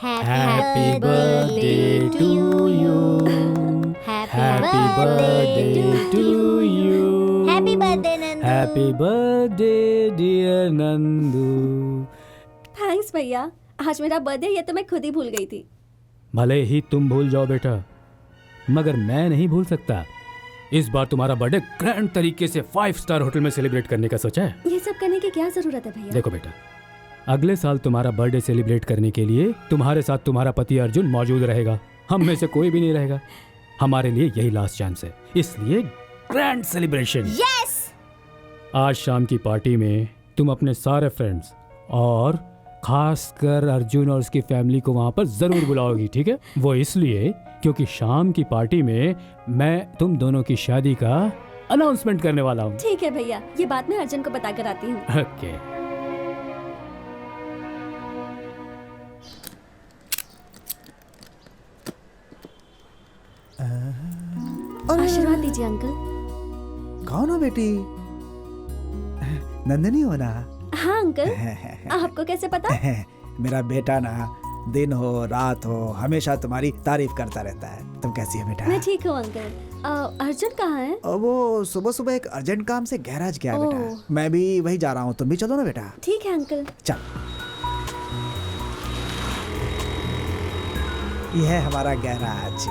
M: Happy birthday to you. Happy birthday to you. Happy birthday Nandu.
H: Happy birthday dear Nandu.
I: Thanks भैया, आज मेरा बर्थडे ये तो मैं खुद ही भूल गई थी।
H: भले ही तुम भूल जाओ बेटा, मगर मैं नहीं भूल सकता। इस बार तुम्हारा बर्थडे ग्रैंड तरीके से 5 स्टार होटल में सेलिब्रेट करने का सोचा है।
I: ये सब करने की क्या जरूरत है भैया?
H: देखो बेटा, अगले साल तुम्हारा बर्थडे सेलिब्रेट करने के लिए तुम्हारे साथ तुम्हारा पति अर्जुन मौजूद रहेगा। हम में से कोई भी नहीं रहेगा। हमारे लिए यही लास्ट चांस है, इसलिए ग्रैंड सेलिब्रेशन।
M: यस।
H: आज शाम की पार्टी में तुम अपने सारे फ्रेंड्स और खासकर अर्जुन और उसकी फैमिली को वहां पर जरूर बुलाओगी, ठीक है? वो इसलिए क्योंकि शाम की पार्टी में मैं तुम दोनों की शादी का अनाउंसमेंट करने वाला हूँ।
I: ठीक है भैया, ये बात मैं अर्जुन को बता कर आती हूँ।
H: ओके।
I: आशीर्वाद दीजिए अंकल।
G: कौन हो बेटी? नंदिनी हो ना?
I: हाँ अंकल। आपको कैसे पता?
G: मेरा बेटा ना दिन हो रात हो हमेशा तुम्हारी तारीफ करता रहता है। तुम कैसी हो बेटा?
I: मैं ठीक हूँ अंकल। अर्जुन कहाँ है?
G: वो सुबह सुबह एक अर्जेंट काम से गैराज गया है बेटा। मैं भी वही जा रहा हूँ, तुम भी चलो ना बेटा।
I: ठीक है अंकल।
G: चल। यह है हमारा गैराज।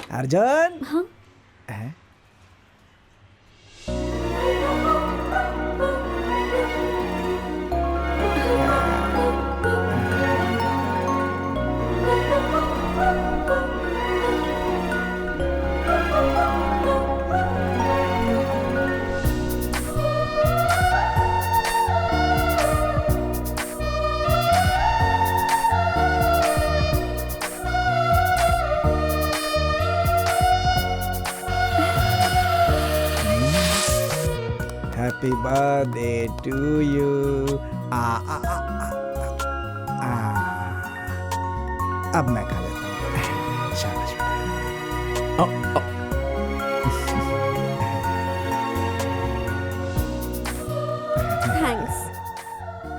G: अर्जुन।
I: हाँ?
G: Happy birthday to you. अब मैं खा लेता हूँ। शाबाश बेटा।
I: थैंक्स।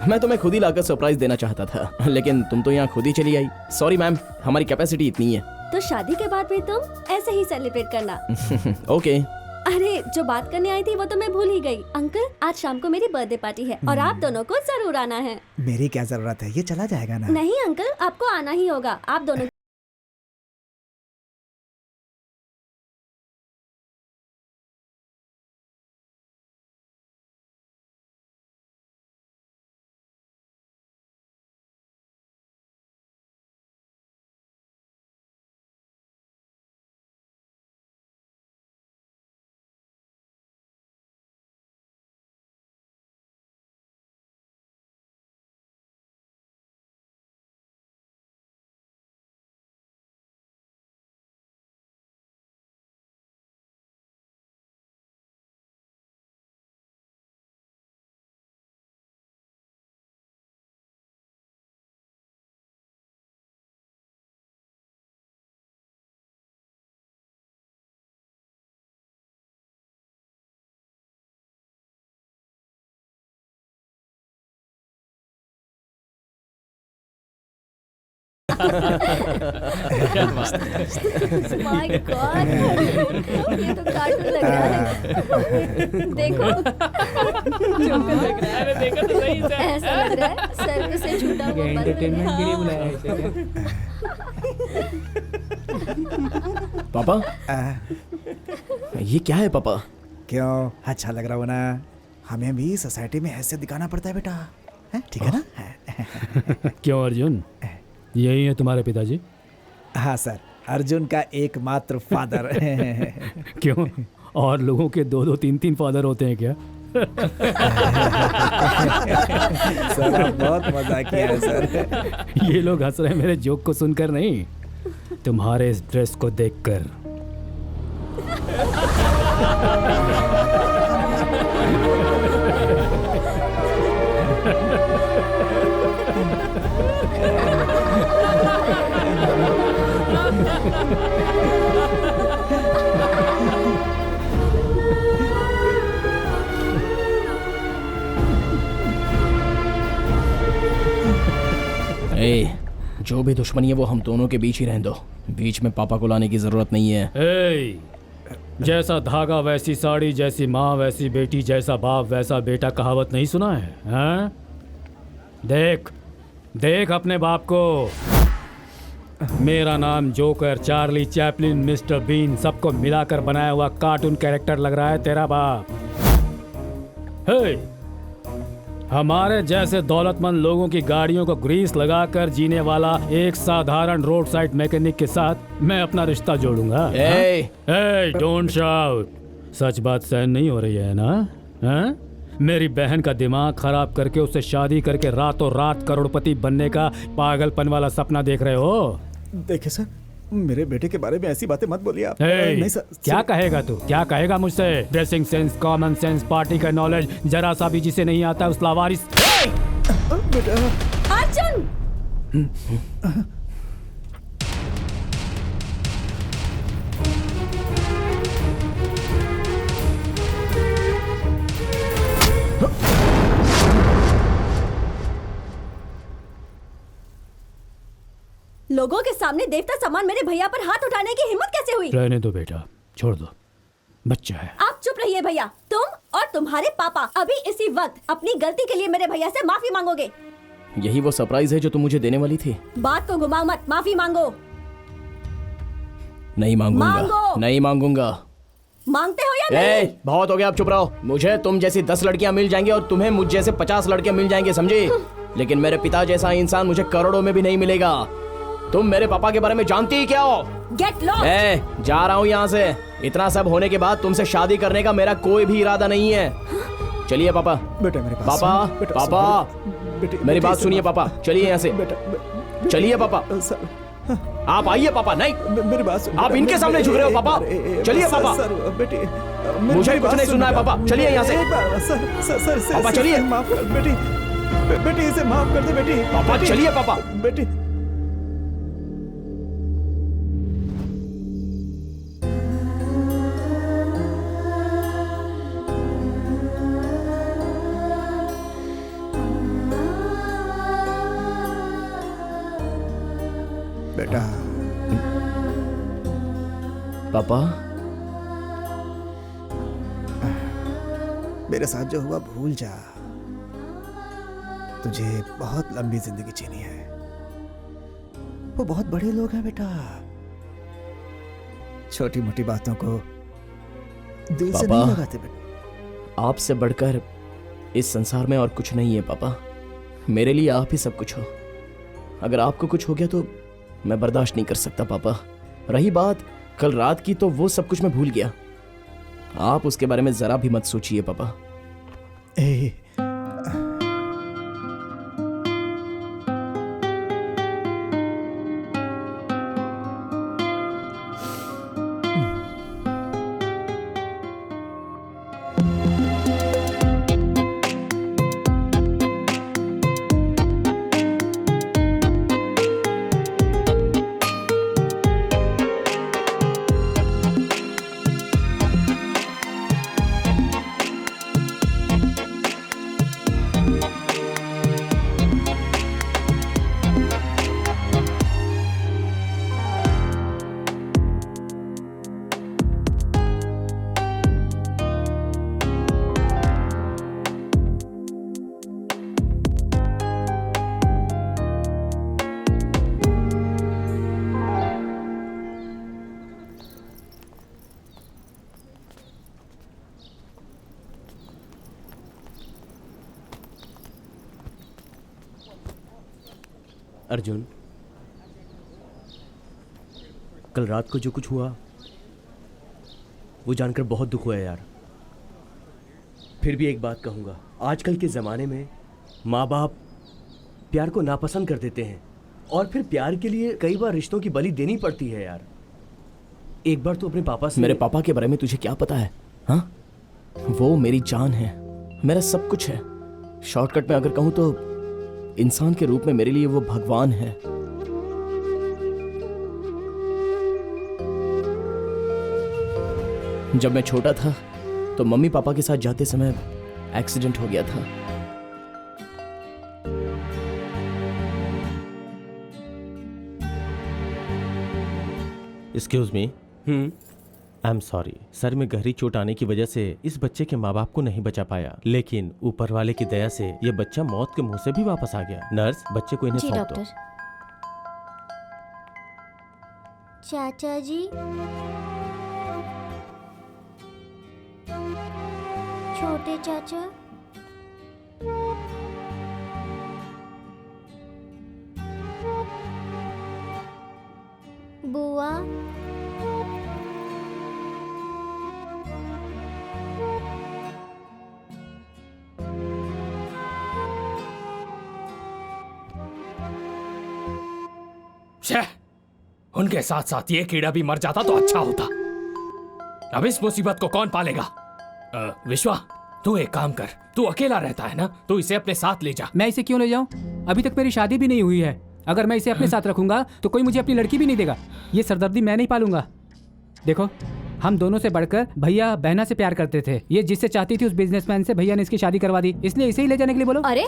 F: मैं तुम्हें खुद ही लाकर सरप्राइज देना चाहता था, लेकिन तुम तो यहाँ खुद ही चली आई। सॉरी मैम, हमारी कैपेसिटी इतनी है।
I: तो शादी के बाद भी तुम ऐसे ही सेलिब्रेट करना।
F: ओके।
I: अरे जो बात करने आई थी वो तो मैं भूल ही गई। अंकल, आज शाम को मेरी बर्थडे पार्टी है और आप दोनों को जरूर आना है।
G: मेरी क्या जरूरत है, ये चला जाएगा ना?
I: नहीं अंकल, आपको आना ही होगा। आप दोनों
C: क्या बात है।
D: माय गॉड, ये तो कार्टून लग रहा है। देखो,
C: जोकर लग रहा है। अरे देखो तो सही से।
D: ऐसा लग रहा है सर्व से छूटा हुआ बल्ब।
K: एंटरटेनमेंट के लिए बुलाया है इसे।
F: पापा ये क्या है पापा?
G: क्यों अच्छा लग रहा हो ना? हमें भी सोसाइटी में हैसियत दिखाना पड़ता है बेटा, है? ठीक है ना?
H: क्यों अर्जुन, यही है तुम्हारे पिताजी?
G: हाँ सर, अर्जुन का एकमात्र फादर।
H: क्यों, और लोगों के 2-2, 3-3 फादर होते हैं क्या?
G: सर आप बहुत मजा किया है सर।
H: ये लोग हंस रहे हैं मेरे जोक को सुनकर नहीं, तुम्हारे इस ड्रेस को देखकर।
F: जो भी दुश्मनी है वो हम दोनों के बीच ही रहने दो, बीच में पापा को लाने की जरूरत नहीं है।
H: जैसा धागा वैसी साड़ी, जैसी माँ वैसी बेटी, जैसा बाप वैसा बेटा, कहावत नहीं सुना है? हाँ? देख देख अपने बाप को। Mera Naam Joker, Charlie Chaplin, mister Bean, सबको मिलाकर बनाया हुआ कार्टून कैरेक्टर लग रहा है तेरा बाप। हे, हमारे जैसे दौलतमंद लोगों की गाड़ियों को ग्रीस लगाकर जीने वाला एक साधारण रोड साइड मैकेनिक के साथ मैं अपना रिश्ता जोड़ूंगा। Don't shout. सच बात सहन नहीं हो रही है ना? हाँ? मेरी बहन का दिमाग खराब करके उससे शादी करके रातों रात करोड़पति बनने का पागलपन वाला सपना देख रहे हो?
G: देखिए सर, मेरे बेटे के बारे में ऐसी बातें मत बोलिए आप।
H: नहीं सर, क्या कहेगा तू? क्या कहेगा मुझसे? Dressing sense, common sense, party का नॉलेज जरा सा भी जिसे नहीं आता उस लावारिस।
D: अर्जुन! लोगों के सामने देवता समान मेरे भैया पर हाथ उठाने की हिम्मत कैसे हुई?
H: रहने दो बेटा, छोड़ दो, बच्चा है।
L: आप चुप रहिए भैया। तुम और तुम्हारे पापा अभी इसी वक्त अपनी गलती के लिए मेरे भैया से माफी मांगोगे।
F: यही वो सरप्राइज है जो तुम मुझे देने वाली थी?
L: बात को घुमाओ मत, माफी मांगो।
F: नहीं मांगूंगा।
L: मांगो।
F: नहीं मांगूंगा।
L: मांगते हो या नहीं?
F: बहुत हो गया, अब चुप रहो। मुझे तुम जैसी 10 लड़कियां मिल जाएंगी और तुम्हें मुझ जैसे 50 लड़के मिल जाएंगे, समझे? लेकिन मेरे पिता जैसा इंसान मुझे करोड़ों में भी नहीं मिलेगा। तुम मेरे पापा के बारे में जानती ही क्या हो?
L: Get lost!
F: जा रहा हूँ यहाँ से। इतना सब होने के बाद तुमसे शादी करने का मेरा कोई भी इरादा नहीं है। चलिए पापा।
G: बेटा मेरे पास।
F: पापा मेरी बात सुनिए पापा, चलिए यहाँ से। चलिए पापा। आप आइए पापा। नहीं,
G: मेरी बात।
F: आप इनके सामने झुक रहे हो पापा। चलिए पापा। मुझे कुछ नहीं सुनना है पापा, चलिए यहाँ से। पापा चलिए।
G: माफ कर बेटी, बेटी इसे माफ कर दे बेटी।
F: पापा चलिए पापा।
G: बेटी बेटा।
F: पापा
G: मेरे साथ जो हुआ भूल जा। तुझे बहुत लंबी जिंदगी जीनी है। वो बहुत बड़े लोग हैं बेटा, छोटी मोटी बातों को दिल से नहीं लगाते बेटा।
F: आपसे बढ़कर इस संसार में और कुछ नहीं है पापा। मेरे लिए आप ही सब कुछ हो। अगर आपको कुछ हो गया तो मैं बर्दाश्त नहीं कर सकता पापा। रही बात कल रात की, तो वो सब कुछ मैं भूल गया। आप उसके बारे में जरा भी मत सोचिए पापा।
E: अर्जुन, कल रात को जो कुछ हुआ वो जानकर बहुत दुख हुआ है यार। फिर भी एक बात कहूँगा, आजकल के ज़माने में माँ बाप प्यार को नापसंद कर देते हैं और फिर प्यार के लिए कई बार रिश्तों की बलि देनी पड़ती है यार। एक बार तो अपने पापा से।
F: मेरे पापा के बारे में तुझे क्या पता है? हाँ, वो मेरी जान है, मेरा सब कुछ है। शॉर्टकट में अगर कहूँ तो इंसान के रूप में मेरे लिए वो भगवान है। जब मैं छोटा था तो मम्मी पापा के साथ जाते समय एक्सीडेंट हो गया था।
B: Excuse me. I am sorry sir, में गहरी चोट आने की वजह से इस बच्चे के माँ बाप को नहीं बचा पाया, लेकिन ऊपर वाले की दया से ये बच्चा मौत के मुंह से भी वापस आ गया। नर्स, बच्चे को इन्हें सौंप दो।
M: चाचा जी, छोटे चाचा, बुआ,
C: उनके साथ साथ ये कीड़ा भी मर जाता तो अच्छा होता। अब इस मुसीबत को कौन पालेगा? विश्वा, तू एक काम कर, तू अकेला रहता है ना, तू इसे अपने साथ ले जा।
K: मैं इसे क्यों ले जाऊं? अभी तक मेरी शादी भी नहीं हुई है। अगर मैं इसे अपने साथ रखूंगा तो कोई मुझे अपनी लड़की भी नहीं देगा। ये सरदर्दी मैं नहीं पालूंगा। देखो, हम दोनों से बढ़कर भैया बहना से प्यार करते थे। ये जिससे चाहती थी उस बिजनेसमैन से भैया ने इसकी शादी करवा दी, इसलिए इसे ही ले जाने के लिए बोलो।
D: अरे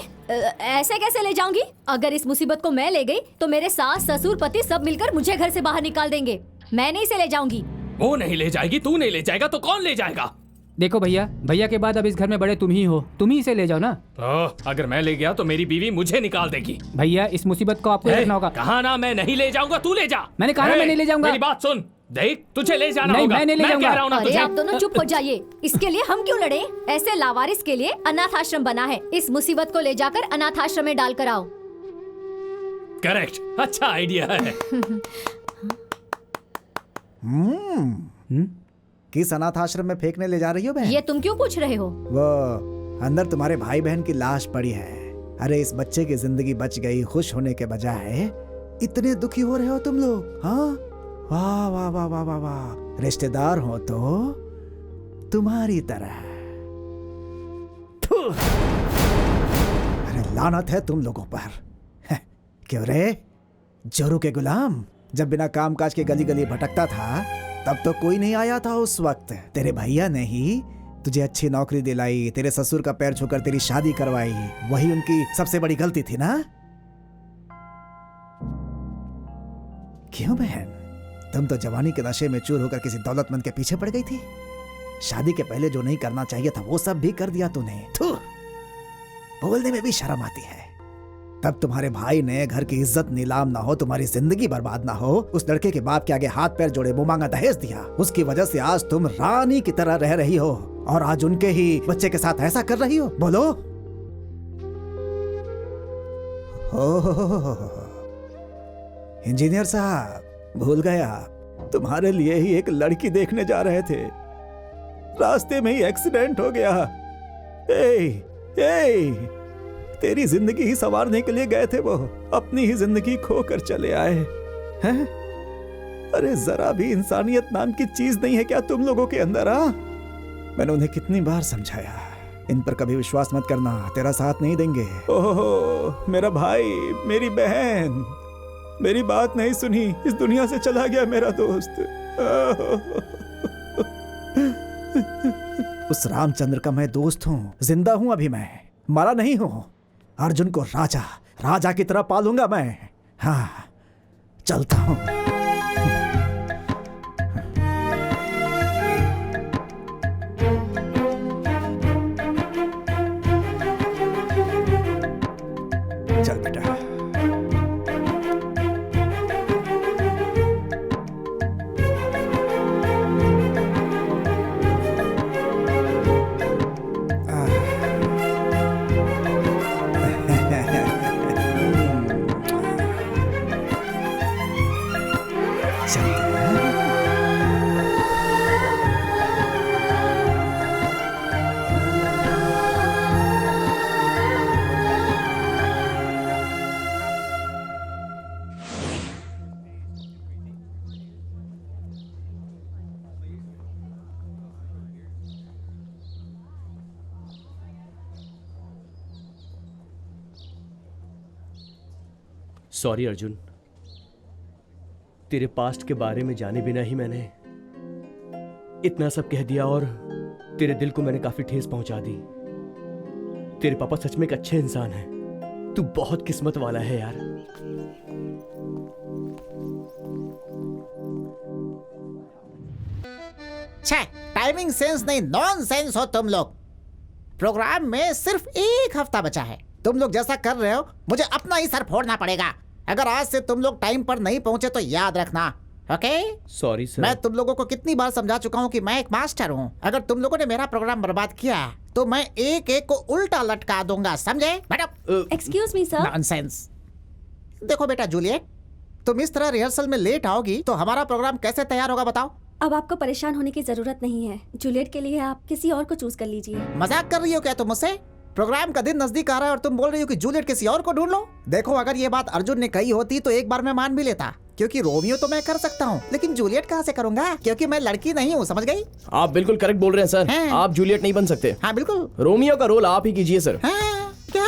D: ऐसे कैसे ले जाऊंगी? अगर इस मुसीबत को मैं ले गई तो मेरे सास, ससुर, पति सब मिलकर मुझे घर से बाहर निकाल देंगे। मैं नहीं इसे ले जाऊंगी।
C: वो नहीं ले जाएगी, तू नहीं ले जाएगा तो कौन ले जाएगा?
K: देखो भैया, भैया के बाद अब इस घर में बड़े तुम ही हो, तुम ही इसे ले जाओ ना।
C: अगर मैं ले गया तो मेरी बीवी मुझे निकाल देगी।
K: भैया, इस मुसीबत को आपको देखना होगा।
C: कहा ना मैं नहीं ले जाऊंगा, तू ले जा।
K: मैंने कहा ना मैं नहीं ले जाऊंगा।
C: मेरी बात सुन, देख तुझे ले जाना
K: नहीं,
C: होगा।
K: मैं नहीं ले जाऊंगा।
C: कह रहा हूं ना
D: अरे
C: तुझे।
D: आप दोनों चुप हो जाइए। इसके लिए हम क्यों लड़े? ऐसे लावारिस के लिए अनाथ आश्रम बना है। इस मुसीबत को ले जाकर अनाथ आश्रम में डाल कर आओ।
C: करेक्ट, अच्छा आइडिया है।
G: किस अनाथ आश्रम में फेंकने ले जा रही हो बहन?
D: ये तुम क्यों पूछ रहे हो?
G: वो अंदर तुम्हारे भाई बहन की लाश पड़ी है। अरे इस बच्चे की जिंदगी बच गई, खुश होने के बजाय इतने दुखी हो रहे हो तुम लोग। हाँ, वाह वाह वाह वाह वाह वाह। रिश्तेदार हो तो तुम्हारी तरह। अरे लानत है तुम लोगों पर। क्यों रे, जोरू के गुलाम? जब बिना काम काज के गली गली भटकता था तब तो कोई नहीं आया था उस वक्त। तेरे भैया ने ही तुझे अच्छी नौकरी दिलाई, तेरे ससुर का पैर छूकर तेरी शादी करवाई। वही उनकी सबसे बड़ी गलती थी ना? क्यों बहन, तुम तो जवानी के नशे में चूर होकर किसी दौलतमंद के पीछे पड़ गई थी। शादी के पहले जो नहीं करना चाहिए था वो सब भी कर दिया तूने। थू, बोलने में भी शर्म आती है। तब तुम्हारे भाई ने घर की इज्जत नीलाम ना हो, तुम्हारी जिंदगी बर्बाद ना हो, उस लड़के के बाप के आगे हाथ पैर जोड़े मुंह मांगा दहेज दिया। उसकी वजह से आज तुम रानी की तरह रह रही हो और आज उनके ही बच्चे के साथ ऐसा कर रही हो। बोलो। इंजीनियर साहब, भूल गए आप, तुम्हारे लिए ही एक लड़की देखने जा रहे थे, रास्ते में ही एक्सीडेंट हो गया। तेरी जिंदगी ही संवारने के लिए गए थे वो, अपनी ही जिंदगी खोकर चले आए हैं। अरे जरा भी इंसानियत नाम की चीज नहीं है क्या तुम लोगों के अंदर? मैंने उन्हें कितनी बार समझाया, इन पर कभी विश्वास मत करना, तेरा साथ नहीं देंगे। ओहो, मेरा भाई, मेरी बहन, मेरी बात नहीं सुनी, इस दुनिया से चला गया मेरा दोस्त। उस रामचंद्र का मैं दोस्त हूँ, जिंदा हूँ अभी, मैं मरा नहीं हूँ। अर्जुन को राजा की तरह पालूंगा मैं। हाँ, चलता हूँ। चल बेटा।
E: सॉरी अर्जुन, तेरे पास्ट के बारे में जाने बिना ही मैंने इतना सब कह दिया और तेरे दिल को मैंने काफी ठेस पहुंचा दी। तेरे पापा सच में एक अच्छे इंसान हैं। तू बहुत किस्मत वाला है यार।
G: छे, टाइमिंग सेंस नहीं, नॉनसेंस हो तुम लोग। प्रोग्राम में सिर्फ 1 हफ्ता बचा है। तुम लोग जैसा कर रहे हो मुझे अपना ही सर फोड़ना पड़ेगा। अगर आज से तुम लोग टाइम पर नहीं पहुंचे तो याद रखना, ओके?
E: Sorry sir.
G: मैं तुम लोगों को कितनी बार समझा चुका हूँ कि मैं एक मास्टर हूँ। अगर तुम लोगों ने मेरा प्रोग्राम बर्बाद किया तो मैं एक को उल्टा लटका दूंगा, समझे? Madam
I: excuse me sir.
G: Nonsense. देखो बेटा जूलियट, तुम इस तरह रिहर्सल में लेट आओगी तो हमारा प्रोग्राम कैसे तैयार होगा बताओ?
I: अब आपको परेशान होने की जरूरत नहीं है। जूलियट के लिए आप किसी और को चूज कर लीजिए।
G: मजाक कर रही हो क्या तुम मुझसे? प्रोग्राम का दिन नजदीक आ रहा है और तुम बोल रही हो कि जूलियट किसी और को ढूंढ लो। देखो, अगर ये बात अर्जुन ने कही होती तो एक बार मैं मान भी लेता, क्योंकि रोमियो तो मैं कर सकता हूँ, लेकिन जूलियट कहाँ से करूंगा? क्योंकि मैं लड़की नहीं हूँ, समझ गई?
F: आप बिल्कुल करेक्ट बोल रहे हैं सर। आप जूलियट नहीं बन सकते।
G: हाँ बिल्कुल,
F: रोमियो का रोल आप ही कीजिए सर।
G: क्या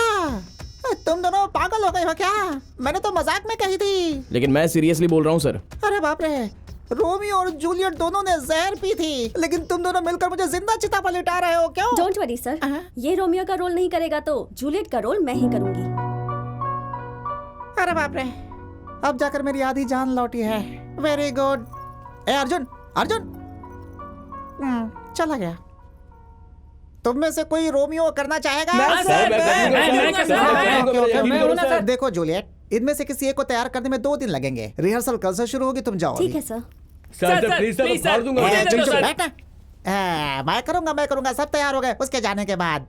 G: तुम दोनों पागल हो गए हो क्या? मैंने तो मजाक में कही थी।
F: लेकिन मैं सीरियसली बोल रहा हूँ सर।
G: अरे बाप रे, रोमियो और जूलियट दोनों ने जहर पी थी, लेकिन तुम दोनों मिलकर मुझे जिंदा चिता पर लिटा रहे हो, क्यों?
I: डोंट वरी सर, ये रोमियो का रोल नहीं करेगा तो जूलियट का रोल मैं ही करूंगी।
G: अरे बाप रे, अब जाकर मेरी आधी जान लौटी है। Very good. ए अर्जुन, अर्जुन चला गया। तुम में से कोई रोमियो करना चाहेगा? देखो जूलियट, इनमें से किसी एक को तैयार करने में 2 दिन लगेंगे। रिहर्सल कल से शुरू होगी, तुम जाओ।
I: ठीक है सर।
G: मैं करूंगा, सब तैयार हो गए उसके जाने के बाद।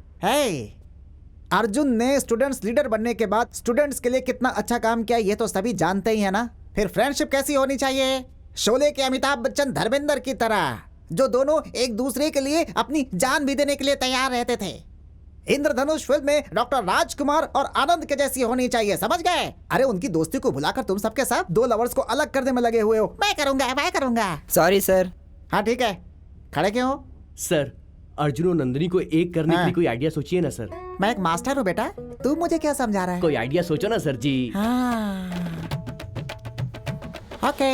G: अर्जुन ने स्टूडेंट्स लीडर बनने के बाद स्टूडेंट्स के लिए कितना अच्छा काम किया ये तो सभी जानते ही है ना। फिर फ्रेंडशिप कैसी होनी चाहिए? शोले के अमिताभ बच्चन धर्मेंद्र की तरह, जो दोनों एक दूसरे के लिए अपनी जान भी देने के लिए तैयार रहते थे। इंद्रधनुष फिल्म में डॉक्टर राजकुमार और आनंद के जैसी होनी चाहिए, समझ गए? अरे उनकी दोस्ती को भुलाकर तुम सबके साथ 2 लवर्स को अलग करने में लगे हुए हो। मैं करूंगा।
E: Sorry sir.
G: हाँ ठीक है, खड़े क्यों हो?
E: सर, अर्जुन और नंदिनी को एक करने के लिए कोई आइडिया सोचिए ना सर।
G: मैं एक मास्टर हूँ बेटा, तू मुझे क्या समझा रहा है?
E: कोई आइडिया सोचो ना सर जी।
G: हाँ, ओके।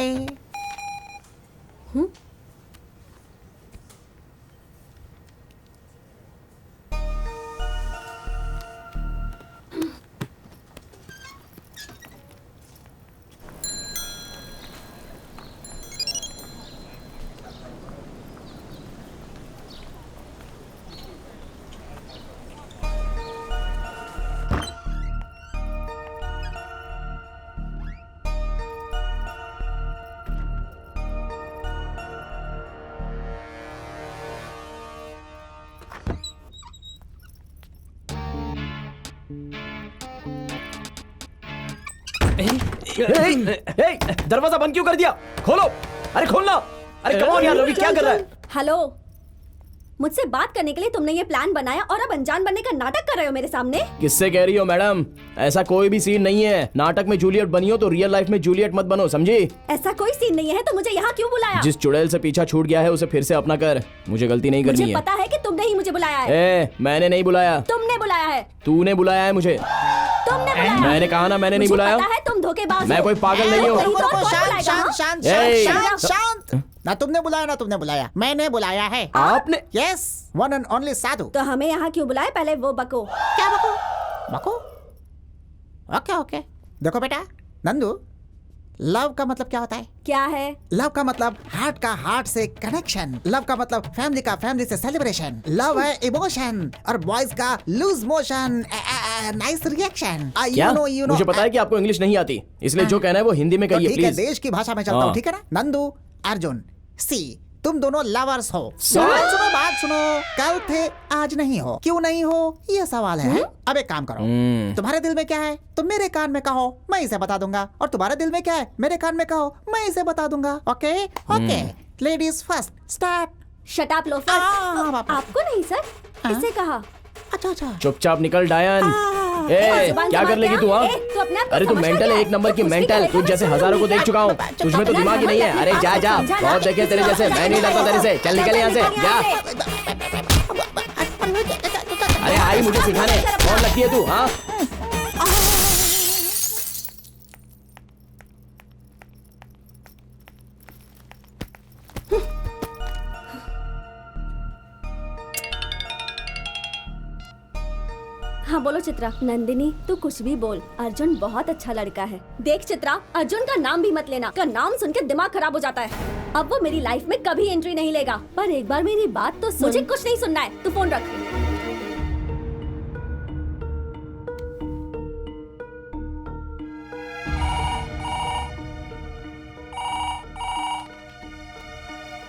F: दरवाजा बंद क्यों कर दिया? खोलो, अरे खोलना। अरे कम ऑन यार, रवि क्या कर रहा है?
I: हेलो, मुझसे बात करने के लिए तुमने ये प्लान बनाया और अब अनजान बनने का नाटक कर रहे हो मेरे सामने?
F: किससे कह रही हो मैडम? ऐसा कोई भी सीन नहीं है। नाटक में जूलियट बनी हो तो रियल लाइफ में जूलियट मत बनो, समझी?
I: ऐसा कोई सीन नहीं है तो मुझे यहाँ क्यों बुलाया?
F: जिस चुड़ैल से पीछा छूट गया है उसे फिर से अपना कर। मुझे गलती नहीं करनी है।
I: मुझे पता है कि तुमने ही मुझे बुलाया है।
F: मैंने नहीं बुलाया।
I: तुमने बुलाया है।
F: तूने बुलाया है मुझे।
I: तुमने बुलाया।
F: मैंने कहा ना, मैंने नहीं बुलाया।
I: पता है तुम धोखेबाज हो।
F: मैं कोई पागल नहीं हूँ।
G: शांत। ना तुमने बुलाया, मैंने बुलाया है।
F: आपने?
G: यस, वन एंड ओनली साधु।
I: तो हमें यहाँ क्यों बुलाया? पहले वो बको।
G: क्या बको? ओके। देखो बेटा नंदू, लव का मतलब क्या होता है?
I: क्या है?
G: लव का मतलब हार्ट का हार्ट से कनेक्शन। लव का मतलब फैमिली का फैमिली से सेलिब्रेशन। लव है इमोशन और बॉयज का लूज मोशन, नाइस रिएक्शन।
F: क्या? मुझे पता है कि आपको इंग्लिश नहीं आती, इसलिए जो कहना है वो हिंदी में कहिए प्लीज।
G: देश की भाषा में चलता हूँ, ठीक है ना? नंदू, अर्जुन, सी, तुम दोनों लवर्स हो। बात सुनो, कल थे आज नहीं हो। क्यों नहीं हो ये सवाल है। अब एक काम करो, तुम्हारे दिल में क्या है तुम मेरे कान में कहो, मैं इसे बता दूंगा। और तुम्हारे दिल में क्या है मेरे कान में कहो, मैं इसे बता दूंगा। Okay? Ladies first, start.
I: Shut up loafer. आपको नहीं सर, किससे कहा?
G: अच्छा।
F: चुपचाप निकल डायन। क्या कर लेगी तू? अरे तू मेंटल है, एक नंबर की मेंटल। तुझ जैसे हज़ारों को देख चुका हूँ, तुझमें तो दिमाग ही नहीं है। अरे जा, बहुत देखे तेरे जैसे। मैं नहीं डरता तेरे से। चल निकल यहाँ से, जा। अरे आई मुझे सिखाने, कौन लगती है तू? हाँ
I: हाँ बोलो चित्रा। नंदिनी तू कुछ भी बोल, अर्जुन बहुत अच्छा लड़का है। देख चित्रा, अर्जुन का नाम भी मत लेना, का नाम सुन के दिमाग खराब हो जाता है। अब वो मेरी लाइफ में कभी एंट्री नहीं लेगा। पर एक बार मेरी बात तो सुन। मुझे कुछ नहीं सुनना है, तू फोन रख।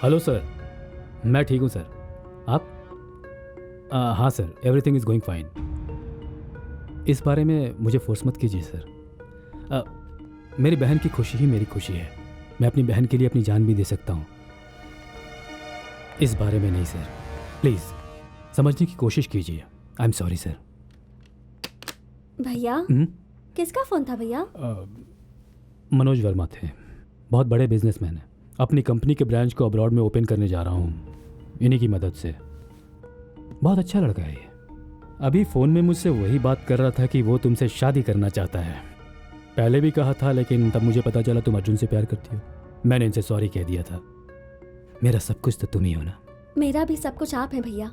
H: हेलो सर, मैं ठीक हूँ सर। आप? हाँ sir, everything is going fine. इस बारे में मुझे फोर्स मत कीजिए सर। मेरी बहन की खुशी ही मेरी खुशी है। मैं अपनी बहन के लिए अपनी जान भी दे सकता हूँ। इस बारे में नहीं सर, प्लीज़ समझने की कोशिश कीजिए। I am sorry sir.
I: भैया किसका फोन था भैया?
H: मनोज वर्मा थे, बहुत बड़े बिजनेसमैन हैं। अपनी कंपनी के ब्रांच को अब्रॉड में ओपन करने जा रहा हूँ इन्हीं की मदद से। बहुत अच्छा लड़का है ये। अभी फ़ोन में मुझसे वही बात कर रहा था कि वो तुमसे शादी करना चाहता है। पहले भी कहा था, लेकिन तब मुझे पता चला तुम अर्जुन से प्यार करती हो। मैंने इनसे सॉरी कह दिया था। मेरा सब कुछ तो तुम ही हो ना।
I: मेरा भी सब कुछ आप है भैया।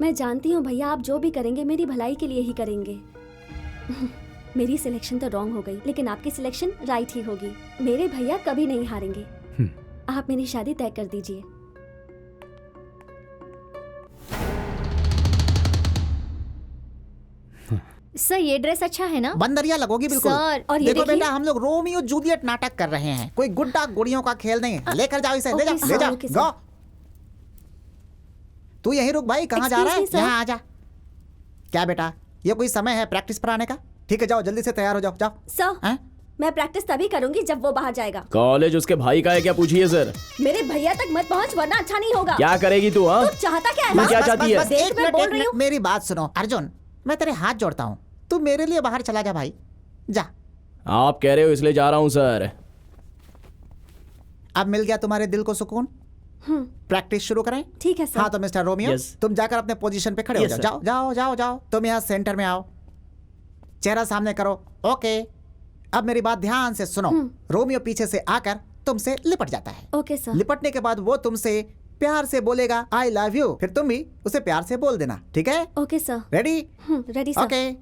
I: मैं जानती हूँ भैया, आप जो भी करेंगे मेरी भलाई के लिए ही करेंगे। मेरी सिलेक्शन तो रॉन्ग हो गई, लेकिन आपकी सिलेक्शन राइट ही होगी। मेरे भैया कभी नहीं हारेंगे। आप मेरी शादी तय कर दीजिए।
D: सर ये ड्रेस अच्छा है ना?
G: बंदरिया लगोगी बिल्कुल।
D: सर, और ये
G: देखो
D: देखिए।
G: बेटा, हम लोग रोमियो जूलियट नाटक कर रहे हैं, कोई गुड्डा गुड़ियों का खेल नहीं है। लेकर जाओ इसे, ले जाओ ले जाओ। गो, तू यहीं रुक भाई। कहाँ जा रहा है? यहाँ आ जा। क्या बेटा, ये कोई समय है प्रैक्टिस पर आने का? ठीक है, जाओ जल्दी से तैयार हो जाओ। जाओ
I: सर, मैं प्रैक्टिस तभी करूंगी जब वो बाहर जाएगा।
F: कॉलेज उसके भाई का है क्या? पूछिए सर।
I: मेरे भैया तक मत पहुंच, वरना अच्छा नहीं होगा।
F: क्या करेगी तू? हाँ,
I: तू चाहता क्या है?
F: तू क्या चाहती है?
I: देख, मैं बोल रही हूँ।
G: मेरी बात सुनो अर्जुन, मैं तेरे हाथ जोड़ता हूँ, तू मेरे लिए बाहर चला जा भाई, जा।
F: आप कह रहे हो इसलिए जा रहा हूँ सर।
G: अब मिल गया तुम्हारे दिल को सुकून। प्रैक्टिस शुरू करें?
I: ठीक है सर।
G: हाँ तो मिस्टर रोमियो, तुम जाकर अपने पोजीशन पे खड़े हो जाओ। जाओ जाओ जाओ जाओ। तुम यहाँ सेंटर में आओ, चेहरा सामने करो। ओके, अब मेरी बात ध्यान से सुनो। रोमियो पीछे से आकर तुमसे लिपट जाता है।
I: Okay sir.
G: लिपटने के बाद वो तुमसे प्यार से बोलेगा आई लव यू, फिर तुम भी उसे प्यार से बोल देना। ठीक है?
I: Okay sir.
G: Ready?
I: Ready sir.
G: Okay,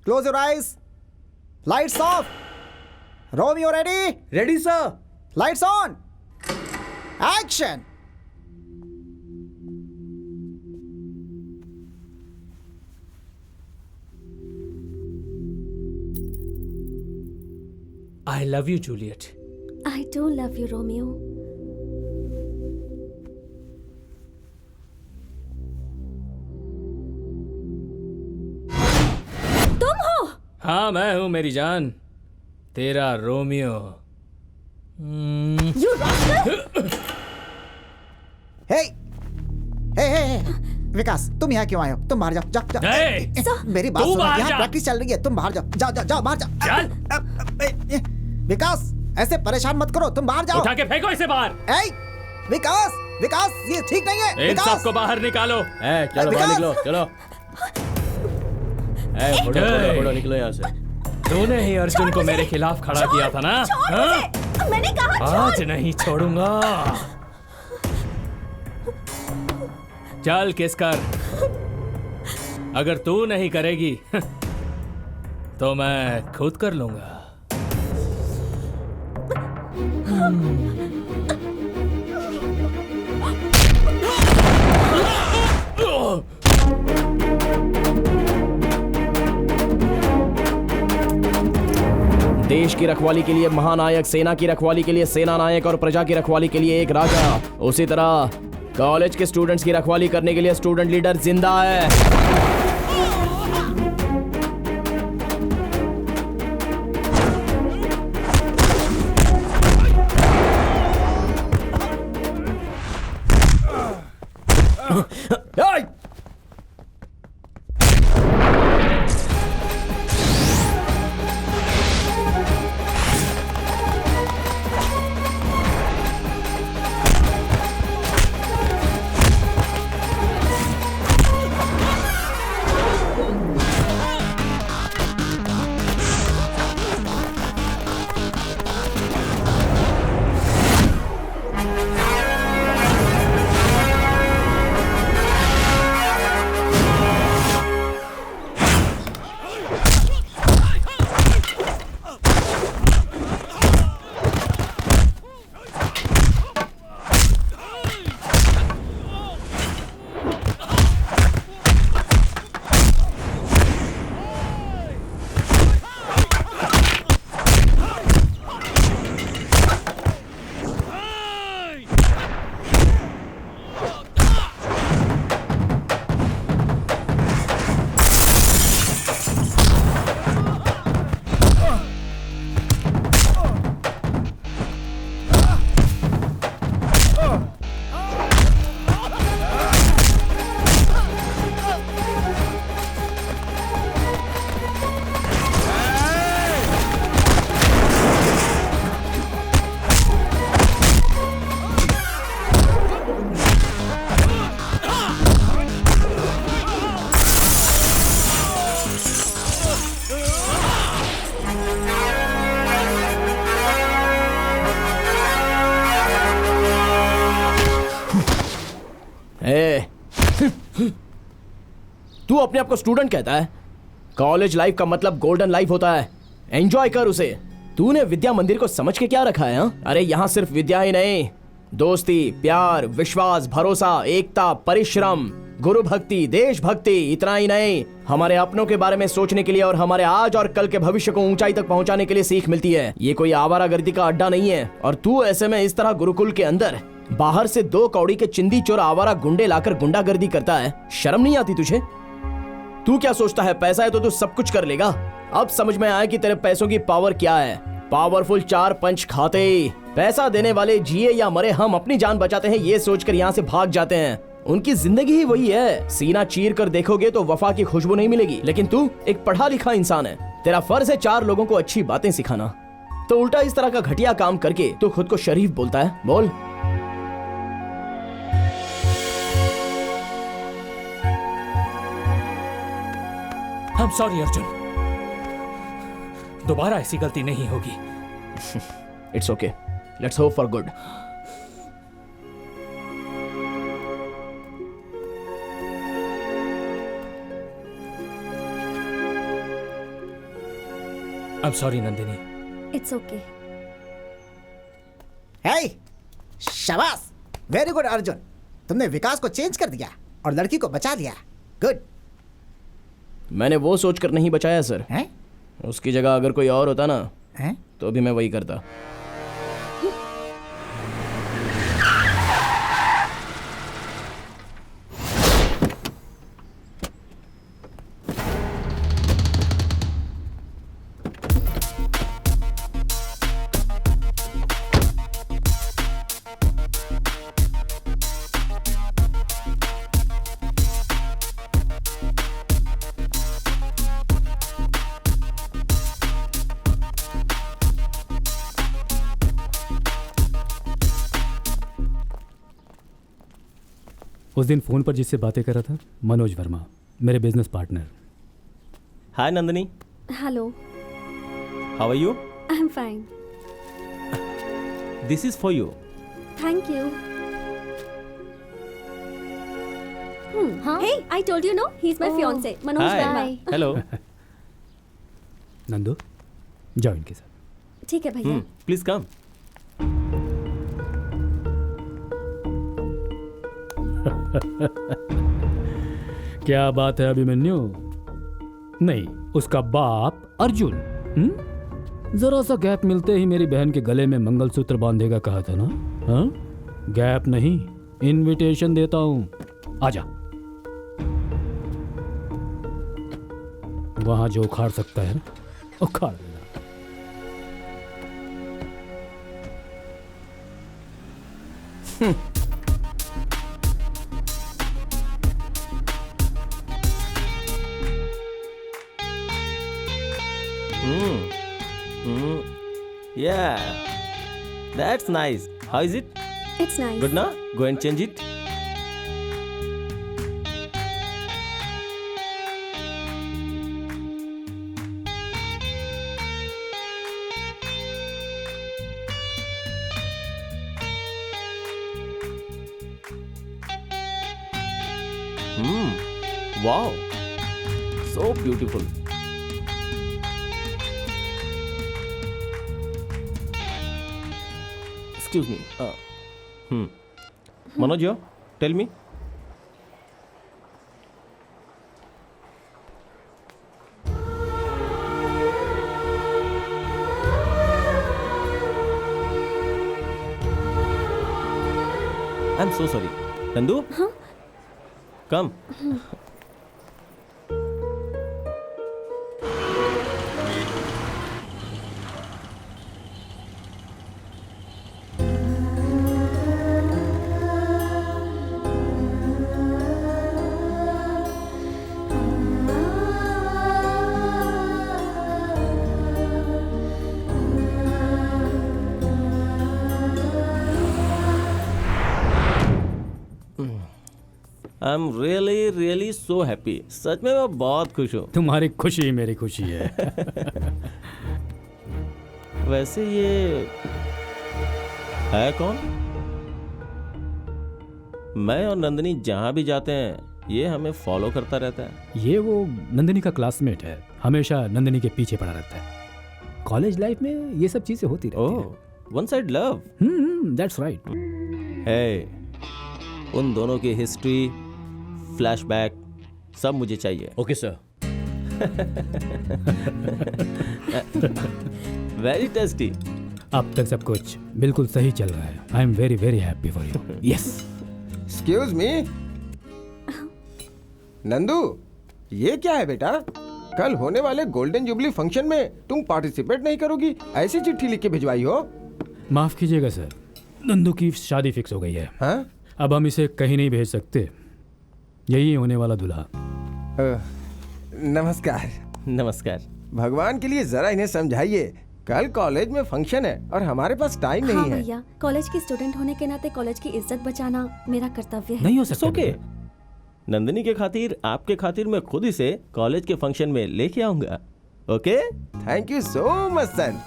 G: close your eyes, lights off. Romeo ready?
E: Ready sir.
G: Lights on, action.
C: I love you, Juliet.
I: I do love you, Romeo. तुम हो?
C: हाँ मैं हूँ मेरी जान, तेरा रोमियो।
I: You rascal!
G: हे विकास, तुम यहाँ क्यों आए हो? तुम बाहर जाओ। जाओ जाओ। मेरी बात सुनो, यहाँ प्रैक्टिस चल रही है। तुम बाहर जाओ। जाओ जाओ जाओ, बाहर जाओ। विकास, ऐसे परेशान मत करो, तुम बाहर जाओ।
C: उठा के फेंको इसे बाहर।
G: विकास, विकास, ये ठीक नहीं है।
C: इन सबको बाहर निकालो।
F: चलो बाहर निकलो, चलो। फोड़ो निकलो यहाँ से।
C: तूने ही अर्जुन को मेरे खिलाफ खड़ा किया था ना?
I: मैंने कहा
C: आज नहीं छोड़ूंगा। चल किस कर। अगर तू नहीं करेगी तो मैं खुद कर लूंगा।
F: देश की रखवाली के लिए महानायक, सेना की रखवाली के लिए सेना नायक और प्रजा की रखवाली के लिए एक राजा। उसी तरह कॉलेज के स्टूडेंट्स की रखवाली करने के लिए स्टूडेंट लीडर जिंदा है। तू अपने आप को स्टूडेंट कहता है? कॉलेज लाइफ का मतलब गोल्डन लाइफ होता है, एंजॉय कर उसे। तूने विद्या मंदिर को समझ के क्या रखा है? अरे यहाँ सिर्फ विद्या ही नहीं, दोस्ती, प्यार, विश्वास, भरोसा, एकता, परिश्रम, गुरु भक्ति, देशभक्ति, इतना ही नहीं, हमारे अपनों के बारे में सोचने के लिए और हमारे आज और कल के भविष्य को ऊंचाई तक पहुंचाने के लिए सीख मिलती है। ये कोई आवारागर्दी का अड्डा नहीं है। और तू ऐसे में इस तरह गुरुकुल के अंदर बाहर से 2 कौड़ी के चिंदी चोर आवारा गुंडे लाकर गुंडागर्दी करता है, शर्म नहीं आती तुझे? तू क्या सोचता है पैसा है तो तू सब कुछ कर लेगा? अब समझ में आया कि तेरे पैसों की पावर क्या है। पावरफुल 4 पंच खाते, पैसा देने वाले जिए या मरे हम अपनी जान बचाते हैं ये सोचकर यहाँ से भाग जाते हैं। उनकी जिंदगी ही वही है। सीना चीर कर देखोगे तो वफा की खुशबू नहीं मिलेगी। लेकिन तू एक पढ़ा लिखा इंसान है, तेरा फर्ज है 4 लोगों को अच्छी बातें सिखाना। तो उल्टा इस तरह का घटिया काम करके तू खुद को शरीफ बोलता है। बोल।
C: I'm sorry अर्जुन, दोबारा ऐसी गलती नहीं होगी।
F: It's okay. Let's hope for good.
C: I'm sorry Nandini.
I: It's okay.
G: Hey, शाबाश, वेरी गुड अर्जुन। तुमने विकास को चेंज कर दिया और लड़की को बचा लिया। गुड।
F: मैंने वो सोचकर नहीं बचाया सर।
G: हैं?
F: उसकी जगह अगर कोई और होता ना
G: हैं?
F: तो भी मैं वही करता।
H: उस दिन फोन पर जिससे बातें कर रहा था, मनोज वर्मा, मेरे business partner.
B: Hi Nandini.
I: Hello.
B: How are you?
I: I am fine.
B: This is for you.
I: Thank you. Hey, I told you no, he's my fiance, Manoj Verma.
B: Hello.
H: Nandu, जाओ इनके साथ।
I: ठीक है भैया।
B: Please come.
H: क्या बात है अभिमन्यु? नहीं, उसका बाप अर्जुन। जरा सा गैप मिलते ही मेरी बहन के गले में मंगलसूत्र बांधेगा कहा था ना? हाँ? गैप नहीं, इनविटेशन देता हूं। आजा। वहां जो उखाड़ सकता है ना, उखाड़ देना।
B: Yeah, that's nice. How is it?
I: It's nice.
B: Good now? Go and change it. Wow, so beautiful. Excuse me. Manoj, you tell me. I'm so sorry. Nandu?
I: Huh?
B: Come. I am really so happy. सच में मैं बहुत खुश हूँ।
H: तुम्हारी खुशी मेरी खुशी है।
B: वैसे ये है कौन? मैं और नंदिनी जहाँ भी जाते हैं ये हमें फॉलो करता रहता है।
H: ये वो नंदिनी का क्लासमेट है, हमेशा नंदिनी के पीछे पड़ा रहता है। कॉलेज लाइफ में ये सब चीजें होती रहती हैं।
B: One side love.
H: That's right.
B: है उन दोनों की हिस्ट्री, फ्लैशबैक सब मुझे चाहिए।
F: Okay sir.
B: Very tasty.
H: अब तक सब कुछ बिल्कुल सही चल रहा है। I am very very happy for you. Yes.
J: Excuse me Nandu, ये क्या है बेटा? कल होने वाले गोल्डन जुबली फंक्शन में तुम पार्टिसिपेट नहीं करोगी? ऐसी चिट्ठी लिख के भिजवाई हो?
H: माफ कीजिएगा सर, नंदू की शादी फिक्स हो गई है।
J: हाँ?
H: अब हम इसे कहीं नहीं भेज सकते। यही होने वाला दूल्हा।
J: नमस्कार।
B: नमस्कार।
J: भगवान के लिए जरा इन्हें समझाइए, कल कॉलेज में फंक्शन है और हमारे पास टाइम नहीं है।
I: भैया, कॉलेज की स्टूडेंट होने के नाते कॉलेज की इज्जत बचाना मेरा कर्तव्य है।
H: नहीं हो सकता।
B: ओके। नंदिनी के खातिर, आपके खातिर मैं खुद इसे कॉलेज के फंक्शन में लेके आऊंगा। Okay?
J: Thank you so much son.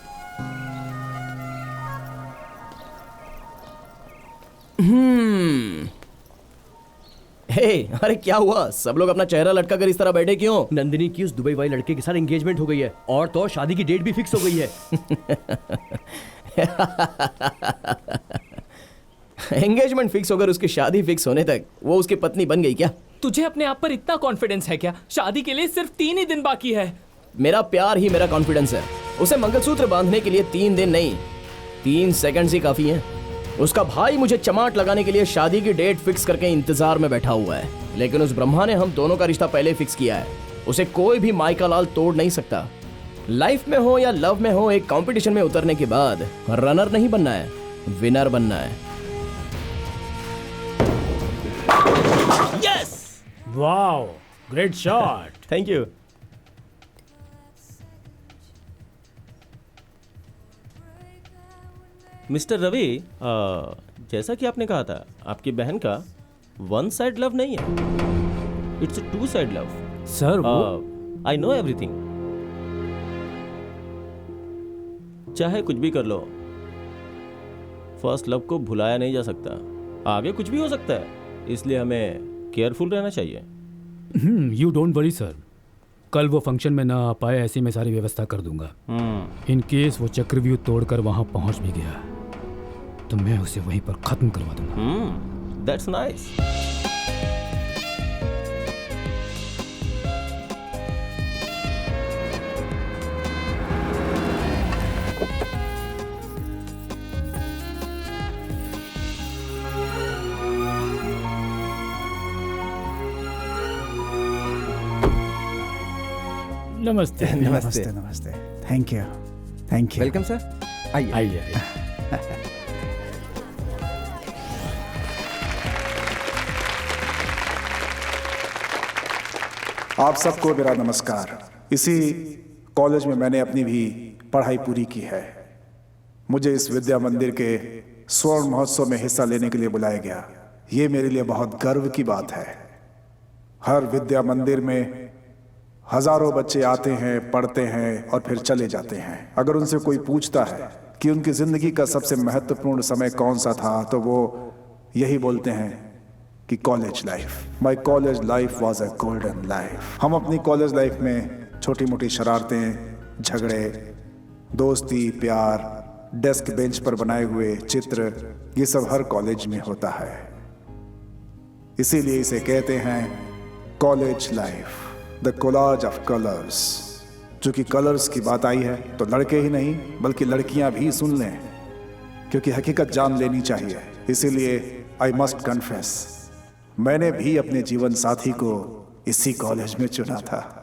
F: Hey, अरे क्या हुआ? सब लोग अपना चेहरा लटका कर इस तरह बैठे क्यों?
E: नंदिनी की उस दुबई वाले लड़के के साथ एंगेजमेंट हो गई है और तो शादी की डेट भी फिक्स हो गई है।
F: एंगेजमेंट फिक्स होकर उसकी शादी फिक्स होने तक वो उसकी पत्नी बन गई क्या?
C: तुझे अपने आप पर इतना कॉन्फिडेंस है क्या? शादी के लिए सिर्फ 3 ही दिन बाकी है।
F: मेरा प्यार ही मेरा कॉन्फिडेंस है। उसे मंगलसूत्र बांधने के लिए 3 दिन नहीं, 3 सेकंड्स ही काफी हैं। उसका भाई मुझे चमाट लगाने के लिए शादी की डेट फिक्स करके इंतजार में बैठा हुआ है, लेकिन उस ब्रह्मा ने हम दोनों का रिश्ता पहले फिक्स किया है। उसे कोई भी माइका लाल तोड़ नहीं सकता। लाइफ में हो या लव में हो, एक कंपटीशन में उतरने के बाद रनर नहीं बनना है, विनर बनना है।
B: Yes!
H: Wow, great shot.
B: Thank you. Mister Ravi, जैसा कि आपने कहा था, आपकी बहन का वन साइड लव नहीं है, it's 2 side love.
H: Sir
B: I know everything. चाहे कुछ भी कर लो, फर्स्ट लव को भुलाया नहीं जा सकता। आगे कुछ भी हो सकता है, इसलिए हमें केयरफुल रहना चाहिए।
H: यू डोंट वरी सर, कल वो फंक्शन में ना आ पाए, ऐसी मैं सारी व्यवस्था कर दूंगा। इन केस वो चक्रव्यूह तोड़कर वहां पहुंच भी गया तो मैं उसे वहीं पर खत्म करवा दूंगा।
B: That's nice.
H: नमस्ते।
G: नमस्ते नमस्ते। Thank you. Thank you.
J: Welcome sir. आइए
H: आइए।
N: आप सबको मेरा नमस्कार। इसी कॉलेज में मैंने अपनी भी पढ़ाई पूरी की है। मुझे इस विद्या मंदिर के स्वर्ण महोत्सव में हिस्सा लेने के लिए बुलाया गया। ये मेरे लिए बहुत गर्व की बात है। हर विद्या मंदिर में हजारों बच्चे आते हैं, पढ़ते हैं और फिर चले जाते हैं। अगर उनसे कोई पूछता है कि उनकी जिंदगी का सबसे महत्वपूर्ण समय कौन सा था, तो वो यही बोलते हैं कि college life. My college life was a golden life. हम अपनी कॉलेज लाइफ में छोटी मोटी शरारतें, झगड़े, दोस्ती, प्यार, डेस्क बेंच पर बनाए हुए चित्र, ये सब हर कॉलेज में होता है। इसीलिए इसे कहते हैं college life, the collage of colours. चूंकि कलर्स की बात आई है तो लड़के ही नहीं बल्कि लड़कियां भी सुन लें, क्योंकि हकीकत जान लेनी चाहिए। इसीलिए आई मस्ट कन्फेस, मैंने भी अपने जीवन साथी को इसी कॉलेज में चुना था।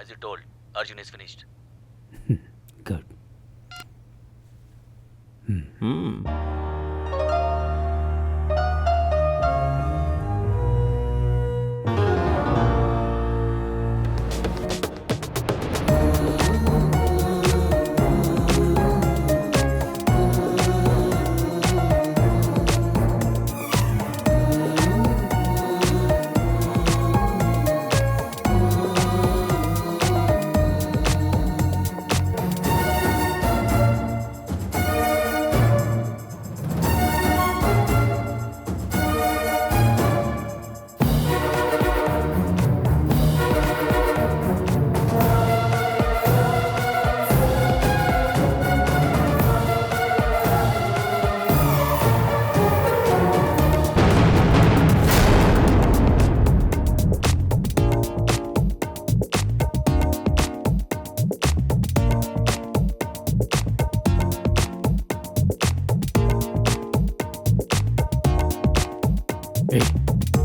O: As you told, Arjun is finished.
H: Good.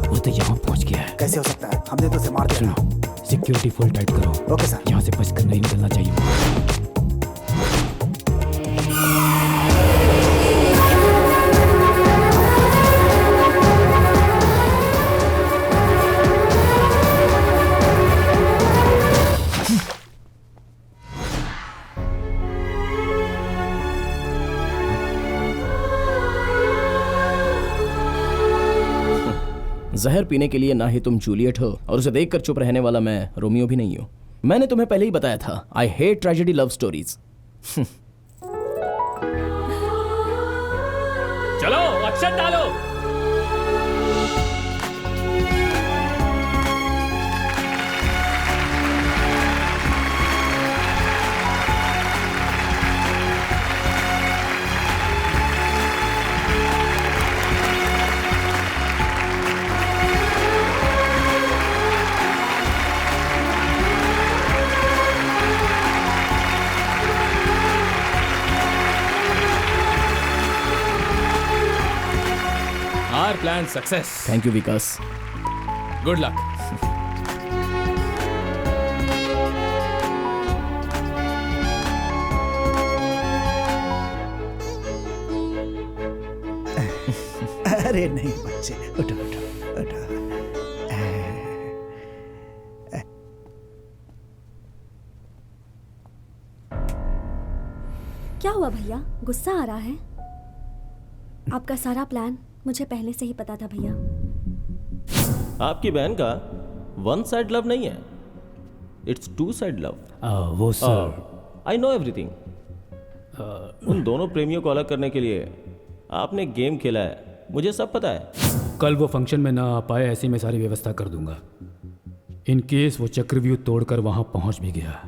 H: वो तो यहाँ पहुँच गया है।
G: कैसे हो सकता है? हमने तो उसे मार दिया।
H: सुनो, सिक्योरिटी फुल टाइट करो।
G: Okay sir.
H: यहाँ से बचकर नहीं निकलना चाहिए।
F: जहर पीने के लिए ना ही तुम जूलियट हो और उसे देखकर चुप रहने वाला मैं रोमियो भी नहीं हूं। मैंने तुम्हें पहले ही बताया था, I hate tragedy love stories.
C: चलो अक्षत डालो। Our plan success.
F: Thank you Vikas.
C: Good luck.
G: अरे नहीं बच्चे, उठो उठो उठो।
I: क्या हुआ भैया, गुस्सा आ रहा है? आपका सारा प्लान मुझे पहले से ही पता था भैया।
B: आपकी बहन का वन साइड लव नहीं है, इट्स टू साइड लव।
H: वो सर,
B: आई नो एवरीथिंग। उन दोनों प्रेमियों को अलग करने के लिए आपने गेम खेला है, मुझे सब पता है।
H: कल वो फंक्शन में ना आ पाए, ऐसी मैं सारी व्यवस्था कर दूंगा। इन केस वो चक्रव्यूह तोड़कर वहां पहुंच भी गया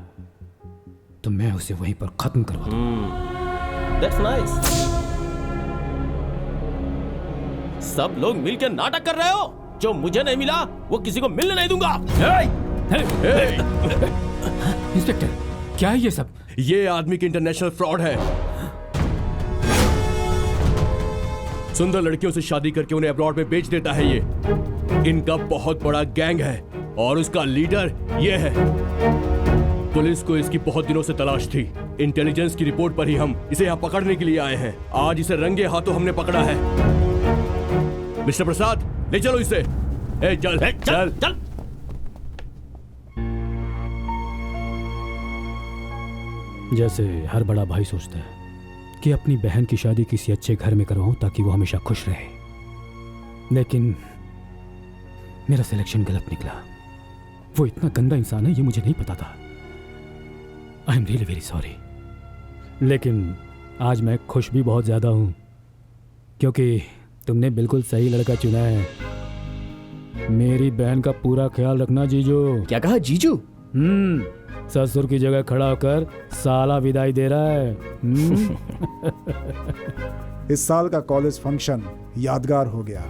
H: तो मैं उसे वहीं पर खत्म करवा दूंगा।
B: That's nice. सब लोग मिलकर नाटक कर रहे हो। जो मुझे नहीं मिला वो किसी को मिलने नहीं दूंगा।
H: इंस्पेक्टर, क्या है ये सब?
E: ये आदमी की इंटरनेशनल फ्रॉड है। सुंदर लड़कियों से शादी करके उन्हें अब्रॉड में बेच देता है। ये इनका बहुत बड़ा गैंग है और उसका लीडर ये है। पुलिस को इसकी बहुत दिनों से तलाश थी। इंटेलिजेंस की रिपोर्ट पर ही हम इसे यहाँ पकड़ने के लिए आए हैं। आज इसे रंगे हाथों हमने पकड़ा है। मिस्टर प्रसाद, ले चलो इसे। चल चल चल।
H: जैसे हर बड़ा भाई सोचता है कि अपनी बहन की शादी किसी अच्छे घर में करवाऊं ताकि वो हमेशा खुश रहे, लेकिन मेरा सिलेक्शन गलत निकला। वो इतना गंदा इंसान है ये मुझे नहीं पता था। आई एम रियली वेरी सॉरी। लेकिन आज मैं खुश भी बहुत ज्यादा हूं क्योंकि तुमने बिल्कुल सही लड़का चुना है। मेरी बहन का पूरा ख्याल रखना जीजू।
F: क्या कहा जीजू?
H: ससुर की जगह खड़ा होकर साला विदाई दे रहा है।
N: इस साल का कॉलेज फंक्शन यादगार हो गया।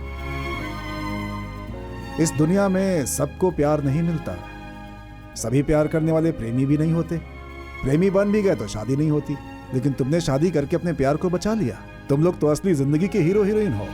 N: इस दुनिया में सबको प्यार नहीं मिलता। सभी प्यार करने वाले प्रेमी भी नहीं होते। प्रेमी बन भी गए तो शादी नहीं होती। लेकिन तुमने शादी करके अपने प्यार को बचा लिया। तुम लोग तो असली जिंदगी के हीरो हीरोइन हो।